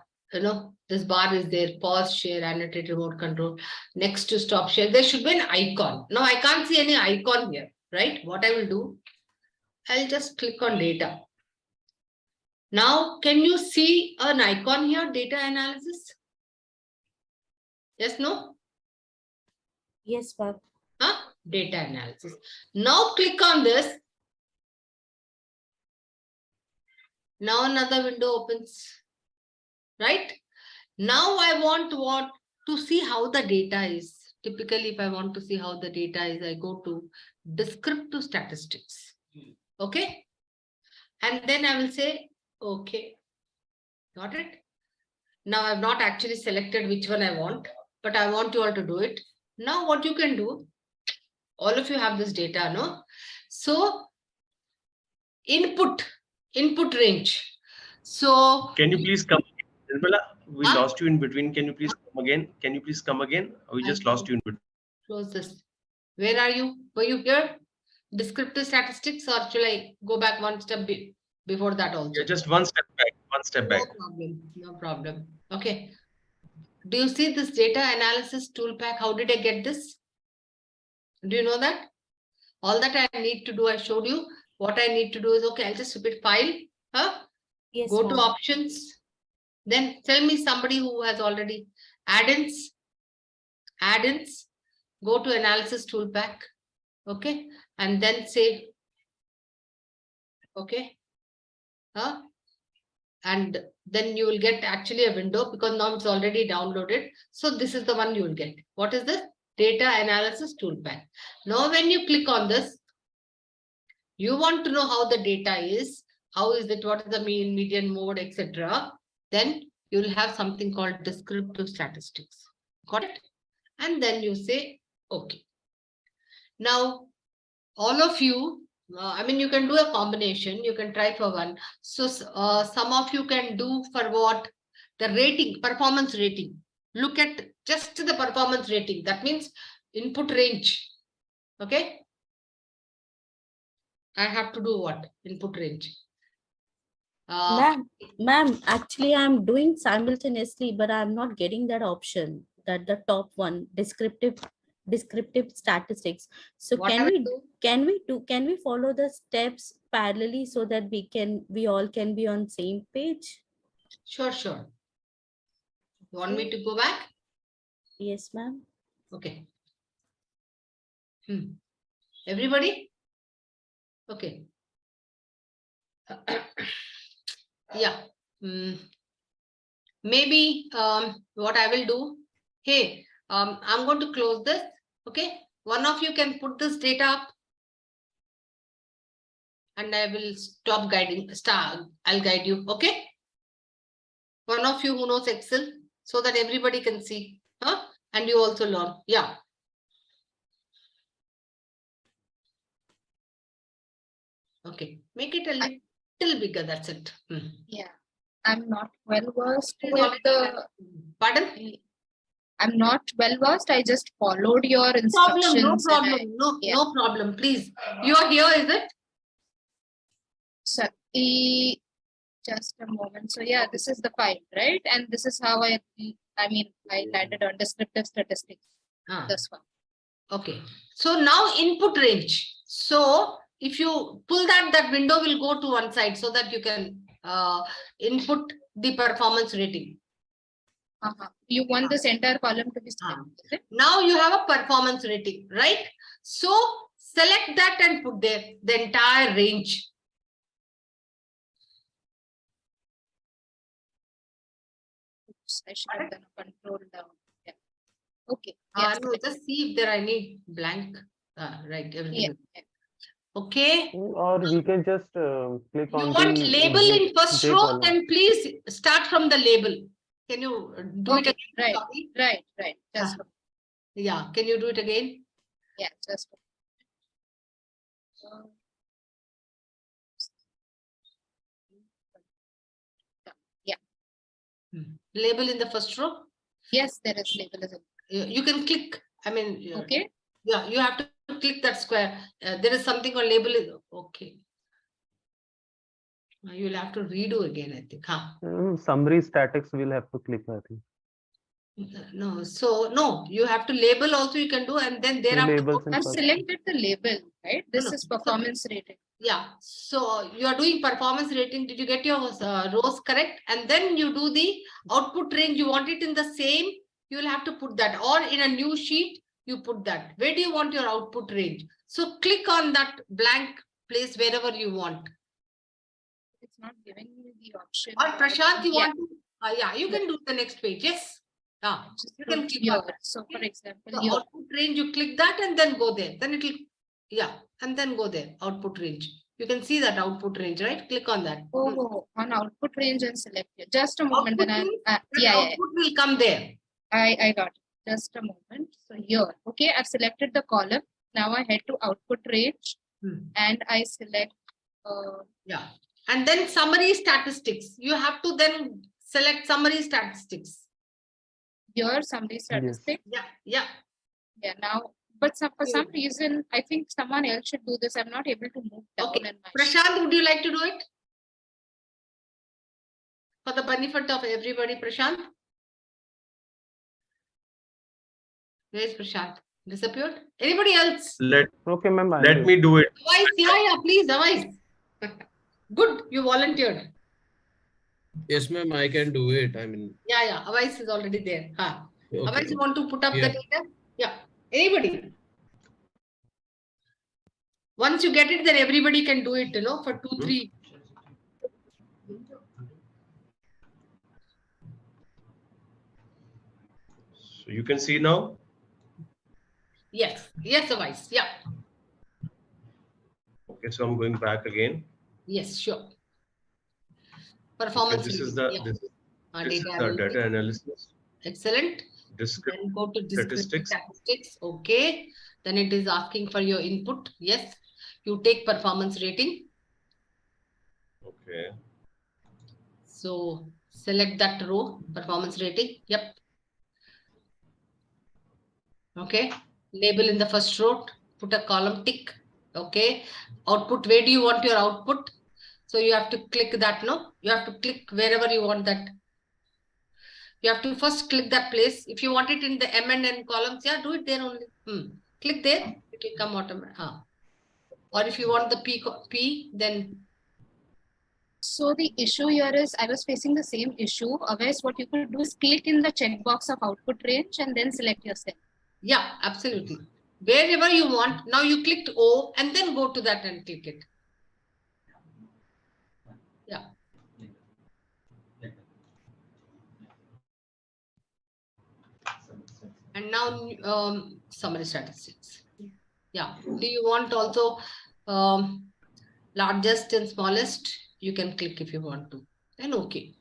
this bar is there: pause, share, annotate, remote control, next to stop share. There should be an icon. Now I can't see any icon here, right? What I will do, I'll just click on data. Now can you see an icon here, data analysis? Yes, no? Yes, ma'am. Data analysis. Now click on this. Now another window opens, right? Now I want to see how the data is. Typically, if I want to see how the data is, I go to descriptive statistics. Okay. And then I will say, okay. Got it? Now I've not actually selected which one I want, but I want you all to do it. Now what you can do, all of you have this data, no? So input range. So Can you please come? Nirmala, we Huh? lost you in between. Can you please come again? Can you please come again? We just lost you in between. close this. Where are you? Were you here? Descriptive statistics, or shall I go back one step before that also? Yeah, just one step back. One step back. No problem. No problem. Okay. Do you see this data analysis tool pack? How did I get this? Do you know that? All that I need to do, I showed you. What I need to do is, okay, I'll just repeat file. Huh? Yes, Go to ma'am. options. Then tell me somebody who has already add-ins. Add-ins. Go to analysis tool pack. Okay. And then save. Okay. Huh? And then you will get actually a window because now it's already downloaded. So this is the one you will get. What is this? Data analysis toolpack. Now when you click on this, you want to know how the data is, how is it, what is the mean, median, mode, etc. Then you will have something called descriptive statistics. Got it? And then you say, okay. Now, all of you, I mean, you can do a combination, you can try for one. So some of you can do for what? The rating, performance rating. Look at just the performance rating. That means input range. Okay. I have to do what? Input range. Ma'am, actually I'm doing simultaneously, but I'm not getting that option, that the top one, descriptive statistics. So what can we do? follow the steps parallelly so that we all can be on same page? Sure. You want me to go back? Yes, ma'am. Okay. Everybody? Okay. Yeah. Maybe what I will do, hey, I'm going to close this. Okay. One of you can put this data up. And I will stop guiding. I'll guide you. Okay. One of you who knows Excel so that everybody can see. Huh? And you also learn. Yeah. Okay. Make it a little bigger. That's it. Yeah. I'm not well versed with the. Pardon? I'm not well versed. I just followed your instructions. No problem. Please. You are here, is it? Sorry, just a moment. So yeah, this is the file, right? And this is how I landed on descriptive statistics. This one. Okay. So now input range. So if you pull that window will go to one side so that you can input the performance rating. You want this entire column to be selected. Now you have a performance rating, right? So select that and put there the entire range. Oops, I should have done a control down. Yeah. Okay. Yes. No, just see if there are any blank. Right. Everything. Yeah. Okay. Or we can just click on you want label in first row, column. then please start from the label. Can you do it again? Right. Just yeah. Can you do it again? Yeah, just yeah. Label in the first row? Yes, there is label. You can click. I mean, okay. Yeah, you have to click that square. There is something on label. Okay. You will have to redo again, I think. Summary statics we'll have to click, I think. No, so no, you have to label also you can do, and then thereafter. I've selected the label, right? This is performance rating. Yeah, so you are doing performance rating. Did you get your rows correct? And then you do the output range. You want it in the same, you will have to put that, or in a new sheet, you put that. Where do you want your output range? So click on that blank place wherever you want. It's not giving me the option. Or Prashant, you want to? Yeah, you can do the next page. Yes. You can click on that. So for example, the output range, you click that and then go there. Then it will, and then go there. Output range. You can see that output range, right? Click on that. Oh, on output range and select it. Just a moment. Output Then output will come there. I got it. Just a moment. So here, okay, I've selected the column. Now I head to output range and I select. And then summary statistics. You have to then select summary statistics. Your summary statistics. Yeah. Now, but for some reason, I think someone else should do this. I'm not able to move down. Okay. Prashant, would you like to do it? For the benefit of everybody, Prashant. Where is Prashant? Disappeared? Anybody else? Okay, ma'am. Let me do it. Otherwise, yeah, please, otherwise. Good, you volunteered. Yes, ma'am, I can do it. I mean, Yeah, Avais is already there. okay, Avais, you want to put up the Yeah. data? Yeah. Anybody? Once you get it, then everybody can do it, for 2, 3. So you can see now. Yes, Avais. Yeah. Okay, so I'm going back again. Yes, sure. Performance. Okay, this is review. the Yeah. this is Data the analytics. data analysis. Excellent. Descriptive Then go to descriptive statistics. statistics. Okay. Then it is asking for your input. Yes. You take performance rating. Okay. So select that row, performance rating. Yep. Okay. Label in the first row, put a column tick. Okay. Output, where do you want your output? So you have to click that, no? You have to click wherever you want that. You have to first click that place. If you want it in the M and N columns, yeah, do it there only. Click there, it will come automatically. Or if you want the P, then. So the issue here is I was facing the same issue. Otherwise, what you could do is click in the checkbox of output range and then select your cell. Yeah, absolutely. Wherever you want. Now you clicked O and then go to that and click it. Yeah. And now summary statistics. Yeah. Do you want also largest and smallest? You can click if you want to. Then okay.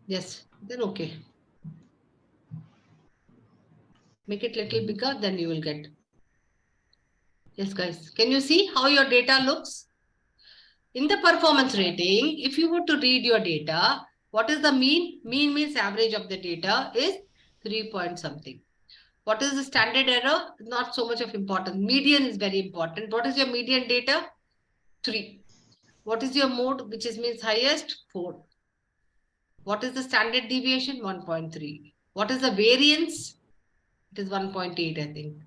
Yes, then okay. Make it little bigger, then you will get. Yes, guys. Can you see how your data looks? In the performance rating, if you were to read your data, what is the mean? Mean means average of the data is 3 point something. What is the standard error? Not so much of importance. Median is very important. What is your median data? 3. What is your mode, which is means highest? 4. What is the standard deviation? 1.3. What is the variance? It is 1.8, I think.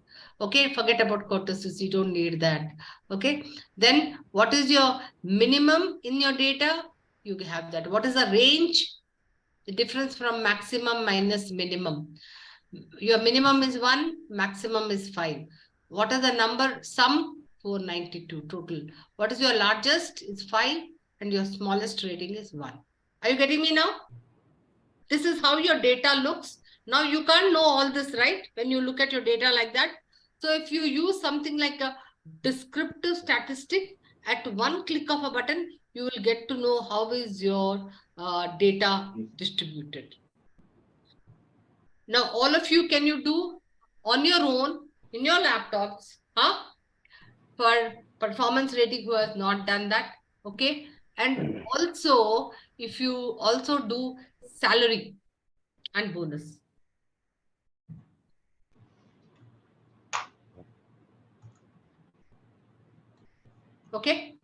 Okay, forget about kurtosis. You don't need that. Okay, then what is your minimum in your data? You have that. What is the range? The difference from maximum minus minimum. Your minimum is 1, maximum is 5. What is the number? Sum 492 total. What is your largest? Is 5 and your smallest rating is 1. Are you getting me now? This is how your data looks. Now you can't know all this, right? When you look at your data like that. So if you use something like a descriptive statistic, at one click of a button, you will get to know how is your data distributed. Now, all of you, can you do on your own, in your laptops, for performance rating who has not done that, okay? And also, if you also do salary and bonus. Okay.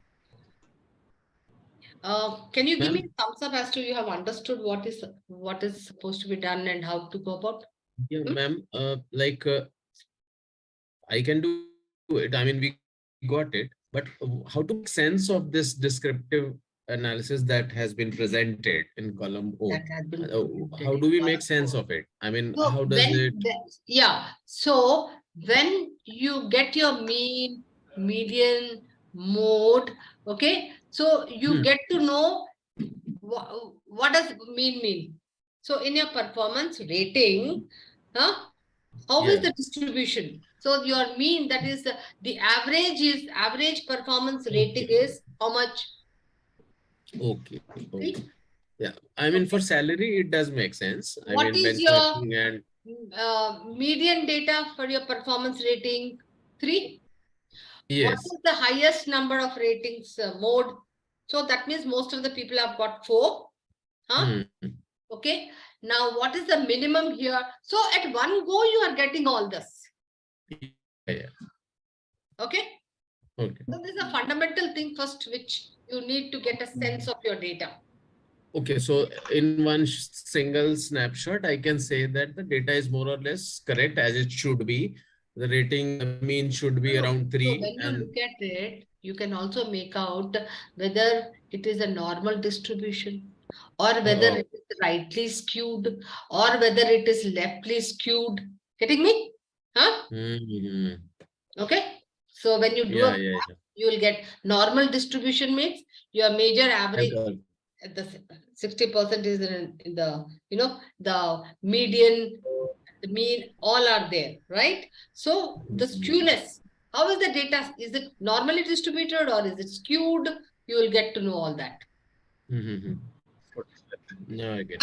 Can you give me a thumbs up as to you have understood what is supposed to be done and how to go about? Yeah, ma'am, I can do it. I mean, we got it, but how to make sense of this descriptive analysis that has been presented in column O? How do we make sense of it? I mean, so how does it? So when you get your mean, median, mode, okay, so you get to know what does mean mean. So in your performance rating, how is the distribution? So your mean, that is the average performance rating is how much? Okay. Yeah, I mean, for salary, it does make sense. What is your median data for your performance rating? 3. Yes. What is the highest number of ratings mode? So that means most of the people have got 4. Huh? Okay. Now, what is the minimum here? So at one go, you are getting all this. Yeah. Okay. Okay. So this is a fundamental thing first, which you need to get a sense of your data. Okay, so in one single snapshot, I can say that the data is more or less correct as it should be. The rating mean should be around 3. So when you look at it, you can also make out whether it is a normal distribution or whether it is rightly skewed or whether it is leftly skewed. Getting me? Huh? Okay. So when you do you will get normal distribution means your major average at the 60% is in the, the median, the mean, all are there, right? So the skewness, how is the data? Is it normally distributed or is it skewed? You will get to know all that. I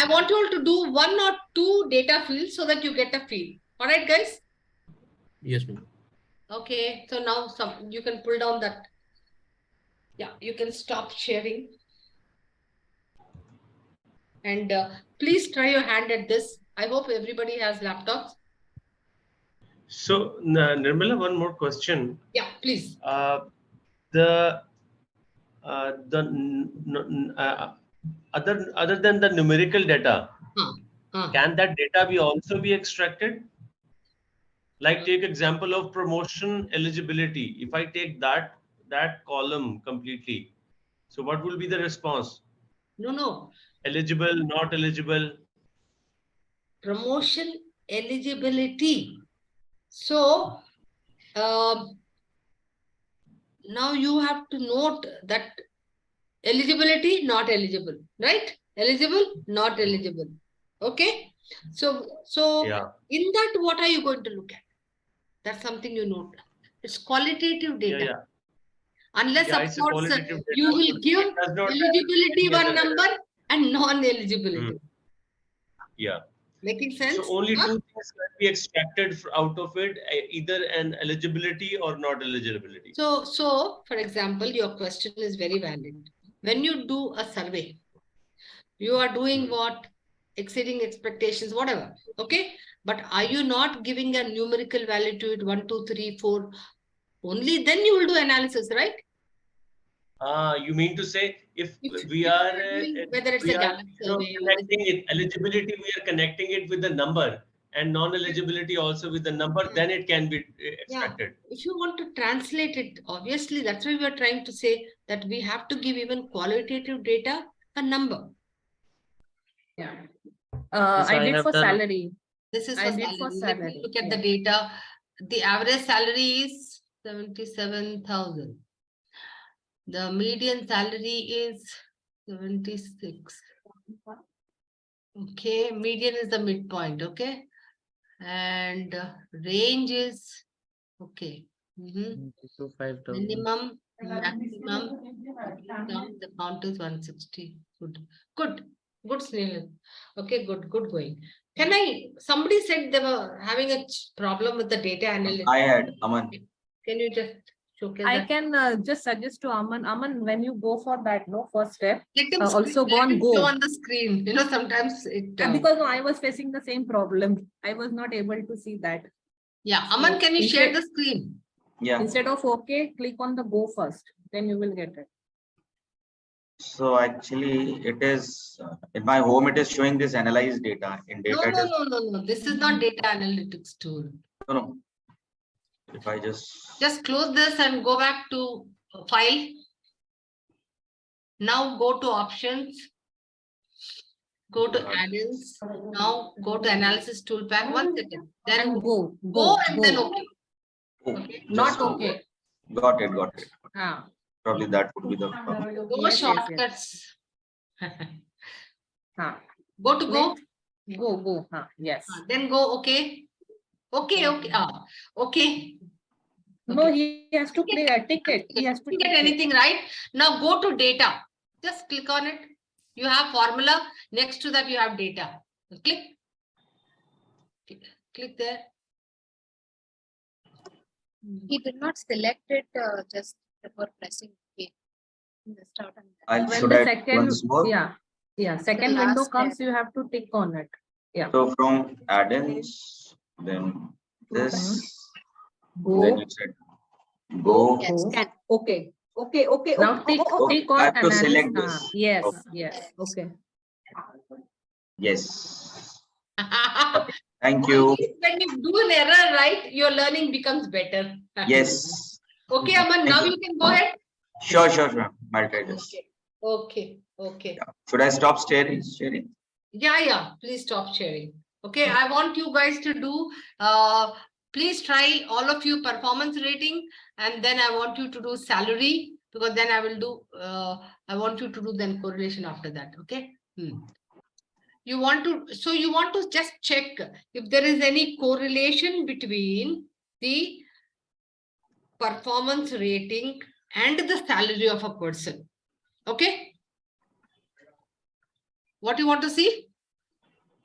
want you all to do 1 or 2 data fields so that you get a feel. All right, guys? Yes, ma'am. Okay, so now you can pull down that. Yeah, you can stop sharing. And please try your hand at this. I hope everybody has laptops. So, Nirmala, one more question. Yeah, please. Other than the numerical data, can that data be also be extracted? Like take example of promotion eligibility. If I take that column completely, so what will be the response? No. Eligible, not eligible. Promotion eligibility. So now you have to note that eligibility, not eligible, right? Eligible, not eligible. Okay. So in that, what are you going to look at? That's something you note. It's qualitative data. Unless, of course, you will give eligibility one number and non-eligibility. Making sense? So only 2 things can be extracted out of it, either an eligibility or not eligibility. So for example, your question is very valid. When you do a survey, you are doing what? Exceeding expectations, whatever. Okay. But are you not giving a numerical value to it? 1, 2, 3, 4. Only then you will do analysis, right? You mean to say if we are whether it's a Gallup survey, connecting it, eligibility, we are connecting it with the number, and non-eligibility also with the number, then it can be extracted. Yeah. If you want to translate it, obviously that's why we are trying to say that we have to give even qualitative data a number. Yeah. I did for salary. This is I did for salary. Let me look at the data. The average salary is 77,000. The median salary is 76. Okay, median is the midpoint. Okay, and range is okay. Minimum, maximum. The count is 160. Good, Snehal. Okay, good going. Somebody said they were having a problem with the data analytics. I had, Aman. Can you just showcase I that? can just suggest to Aman. Aman, when you go for that, first step, let him also go on Go. Show on the screen. Sometimes it. Because I was facing the same problem. I was not able to see that. Yeah, Aman, can you share the screen? Yeah. Instead of OK, click on the Go first. Then you will get it. So actually, it is in my home. It is showing this analyzed data in data. No. This is not data analytics tool. No. If I just close this and go back to file. Now go to options. Go to add-ins. Now go to analysis toolpath. 1 second. Then go and then OK. Okay. Not OK. Got it. Probably that would be the problem. Go shortcuts. Go to go. Go. Yes. Then go OK. Okay. Okay. No, he has to play a ticket. He has to get anything right. Now go to data. Just click on it. You have formula. Next to that, you have data. Click there. He did not select it just before pressing OK. In the start and I'll When should the I second, once more? yeah, second window last comes, you have to tick on it. Yeah. So from add-ins, then this, Go. then you said go. yes, Go. can. Okay. Okay. Okay. Now tick, Okay, tick on I have to analysis. select this. Yes. Okay. Yes. Okay. Yes. Thank you. Always when you do an error, right, your learning becomes better. Yes. Okay, Aman, Thank now you. you can go ahead. Sure. I'll try this. Okay. Should I stop sharing? Yeah, please stop sharing. Okay, I want you guys to do, please try all of you performance rating, and then I want you to do salary, because then I will do, I want you to do then correlation after that, okay? You want to just check if there is any correlation between the performance rating and the salary of a person, okay? What you want to see?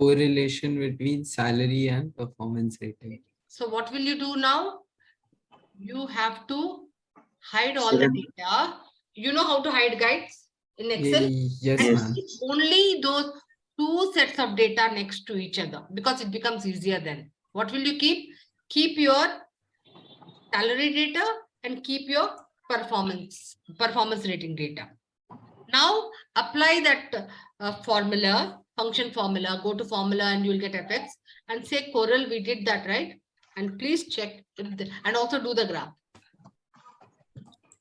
Correlation between salary and performance rating. So what will you do now? You have to hide all the data. You know how to hide guides in Excel? Yes, and ma'am. keep only those two sets of data next to each other, because it becomes easier then. What will you keep? Keep your salary data and keep your performance rating data. Now apply that formula, function formula, go to formula and you'll get fx and say Corel, we did that, right? And please check and also do the graph.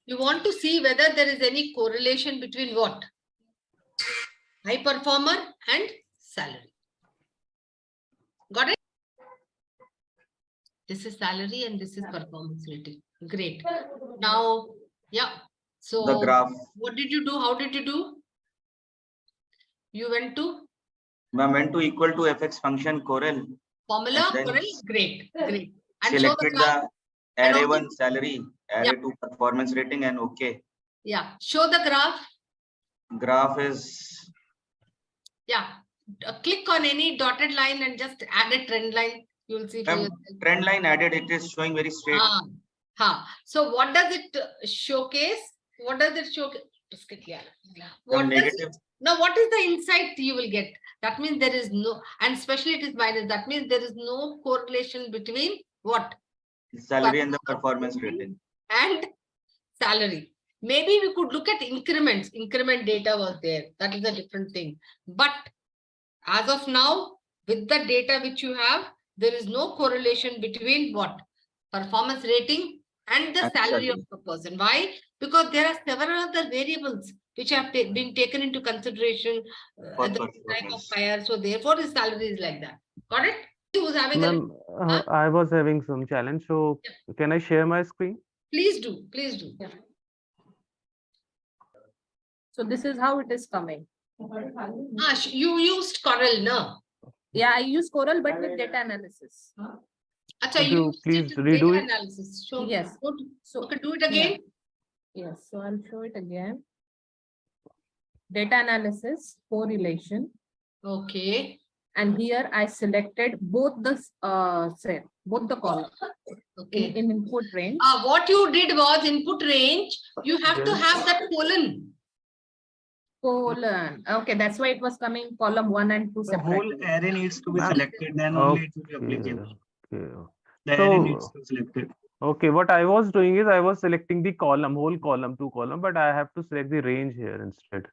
You want to see whether there is any correlation between what? High performer and salary. Got it? This is salary and this is performance rating. Great. Now, yeah. So the graph. What did you do? How did you do? You went to? I went to equal to fx function Corel. Formula, Corel, great. And Selected the array one salary, array two performance rating, and okay. Yeah, show the graph. Graph is. Yeah, click on any dotted line and just add a trend line. You will see for yourself. Trend line added, it is showing very straight. So what does it showcase? What does it showcase? What is the insight you will get? That means there is no, and especially it is minus. That means there is no correlation between what? Salary and the performance rating. And salary. Maybe we could look at increments. Increment data was there. That is a different thing. But as of now, with the data which you have, there is no correlation between what? Performance rating and the salary of the person. Why? Because there are several other variables which have been taken into consideration at the time of hire. So therefore, the salary is like that. Got it? Who's having I was having some challenge. So can I share my screen? Please do. Yeah. So this is how it is coming. You used Corel, no? Yeah, I use Corel, but with data analysis. Could you please redo it? Analysis. So, yes. So okay, do it again. Yes. So I'll show it again. Data analysis, correlation. Okay. And here I selected both the both the columns. Okay. In input range. What you did was input range. You have to have that colon. Okay, that's why it was coming column 1 and 2 separate. The whole array needs to be selected, then only it will be applicable. The array needs to be selected. Okay, what I was doing is I was selecting the column, whole column, 2 column, but I have to select the range here instead.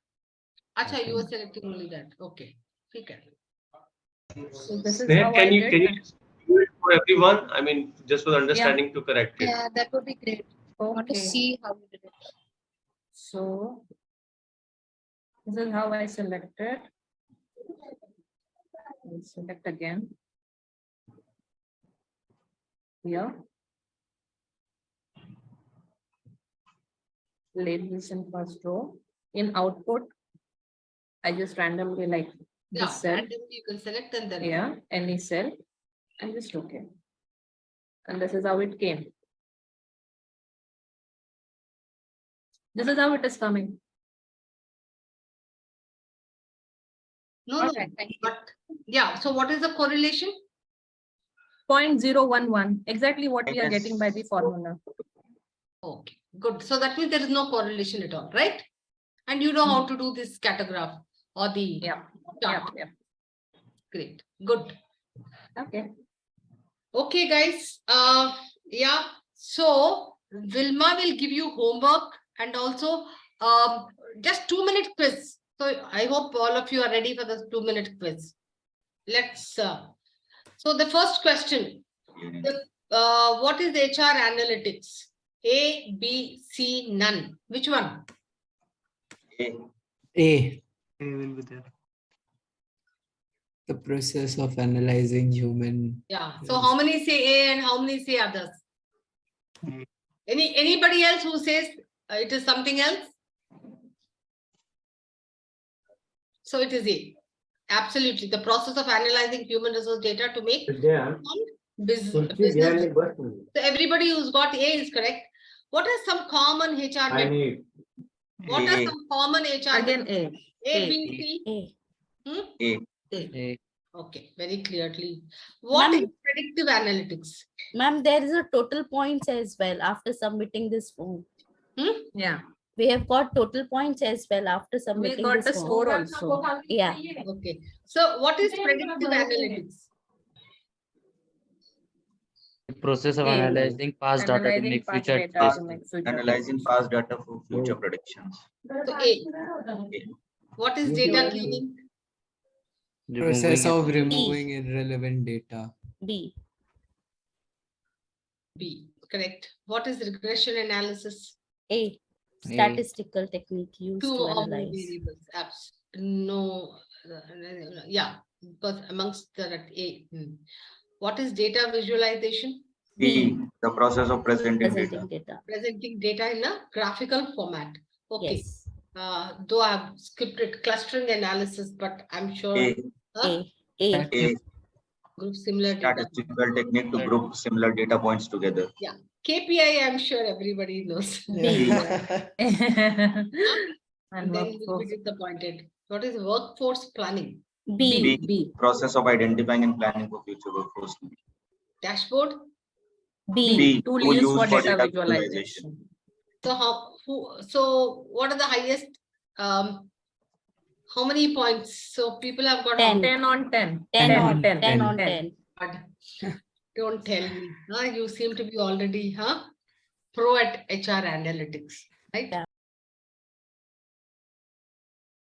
Acha, you were selecting only that. Okay. So this is Meritt, how can I you do it for everyone? I mean, just for the understanding to correct it. Yeah, that would be great. I want to see how we did it. So this is how I selected. I'll select again. Here. Labels in first row. In output, I just randomly like this cell. Randomly you can select and then any cell and just okay. And this is how it came. This is how it is coming. No, but yeah. So what is the correlation? 0.011, exactly what we are getting by the formula. Okay, good. So that means there is no correlation at all, right? And you know how to do this scattergraph or the chart. Great, good. Okay. Okay, guys. Yeah. So Vilma will give you homework and also just 2-minute quiz. So I hope all of you are ready for the 2-minute quiz. Let's. So the first question. What is HR analytics? A, B, C, none. Which one? A. A. A will be there. The process of analyzing human. Yeah. So how many say A and how many say others? Anybody else who says it is something else? So it is A. Absolutely. The process of analyzing human resource data to make business. So everybody who's got A is correct. What are some common HR methods? What are some common HR Again, A. A, B, C? A. A. Okay, very clearly. What is predictive analytics? Ma'am, there is a total points as well after submitting this form. Yeah. We have got total points as well after submitting We got this the form. score also. Yeah. Okay. So what is predictive analytics? The process of A. analyzing past data to Analyzing make past future data Past, to make future analyzing past data for future predictions. So A. What is data cleaning? Process of removing removing irrelevant data. B. B. Correct. What is regression analysis? A. Statistical technique used Two to or more analyze. variables. No. Yeah. Because amongst the A. What is data visualization? B. The process of presenting Presenting data. data. Presenting data in a graphical format. Okay. Yes. Though I've skipped it, clustering analysis, but I'm sure. A. A. Group similar data. Statistical technique to group similar data points together. Yeah. KPI, I'm sure everybody knows. B. And then you'll be disappointed. What is workforce planning? B. B. Process of identifying and planning for future workforce needs. Dashboard? B. Tool Tool used for data visualization. visualization. So what are the highest? How many points? So people have got 10 on 10. 10 on 10. 10 on 10. Don't tell me. You seem to be already pro at HR analytics, right? Yeah.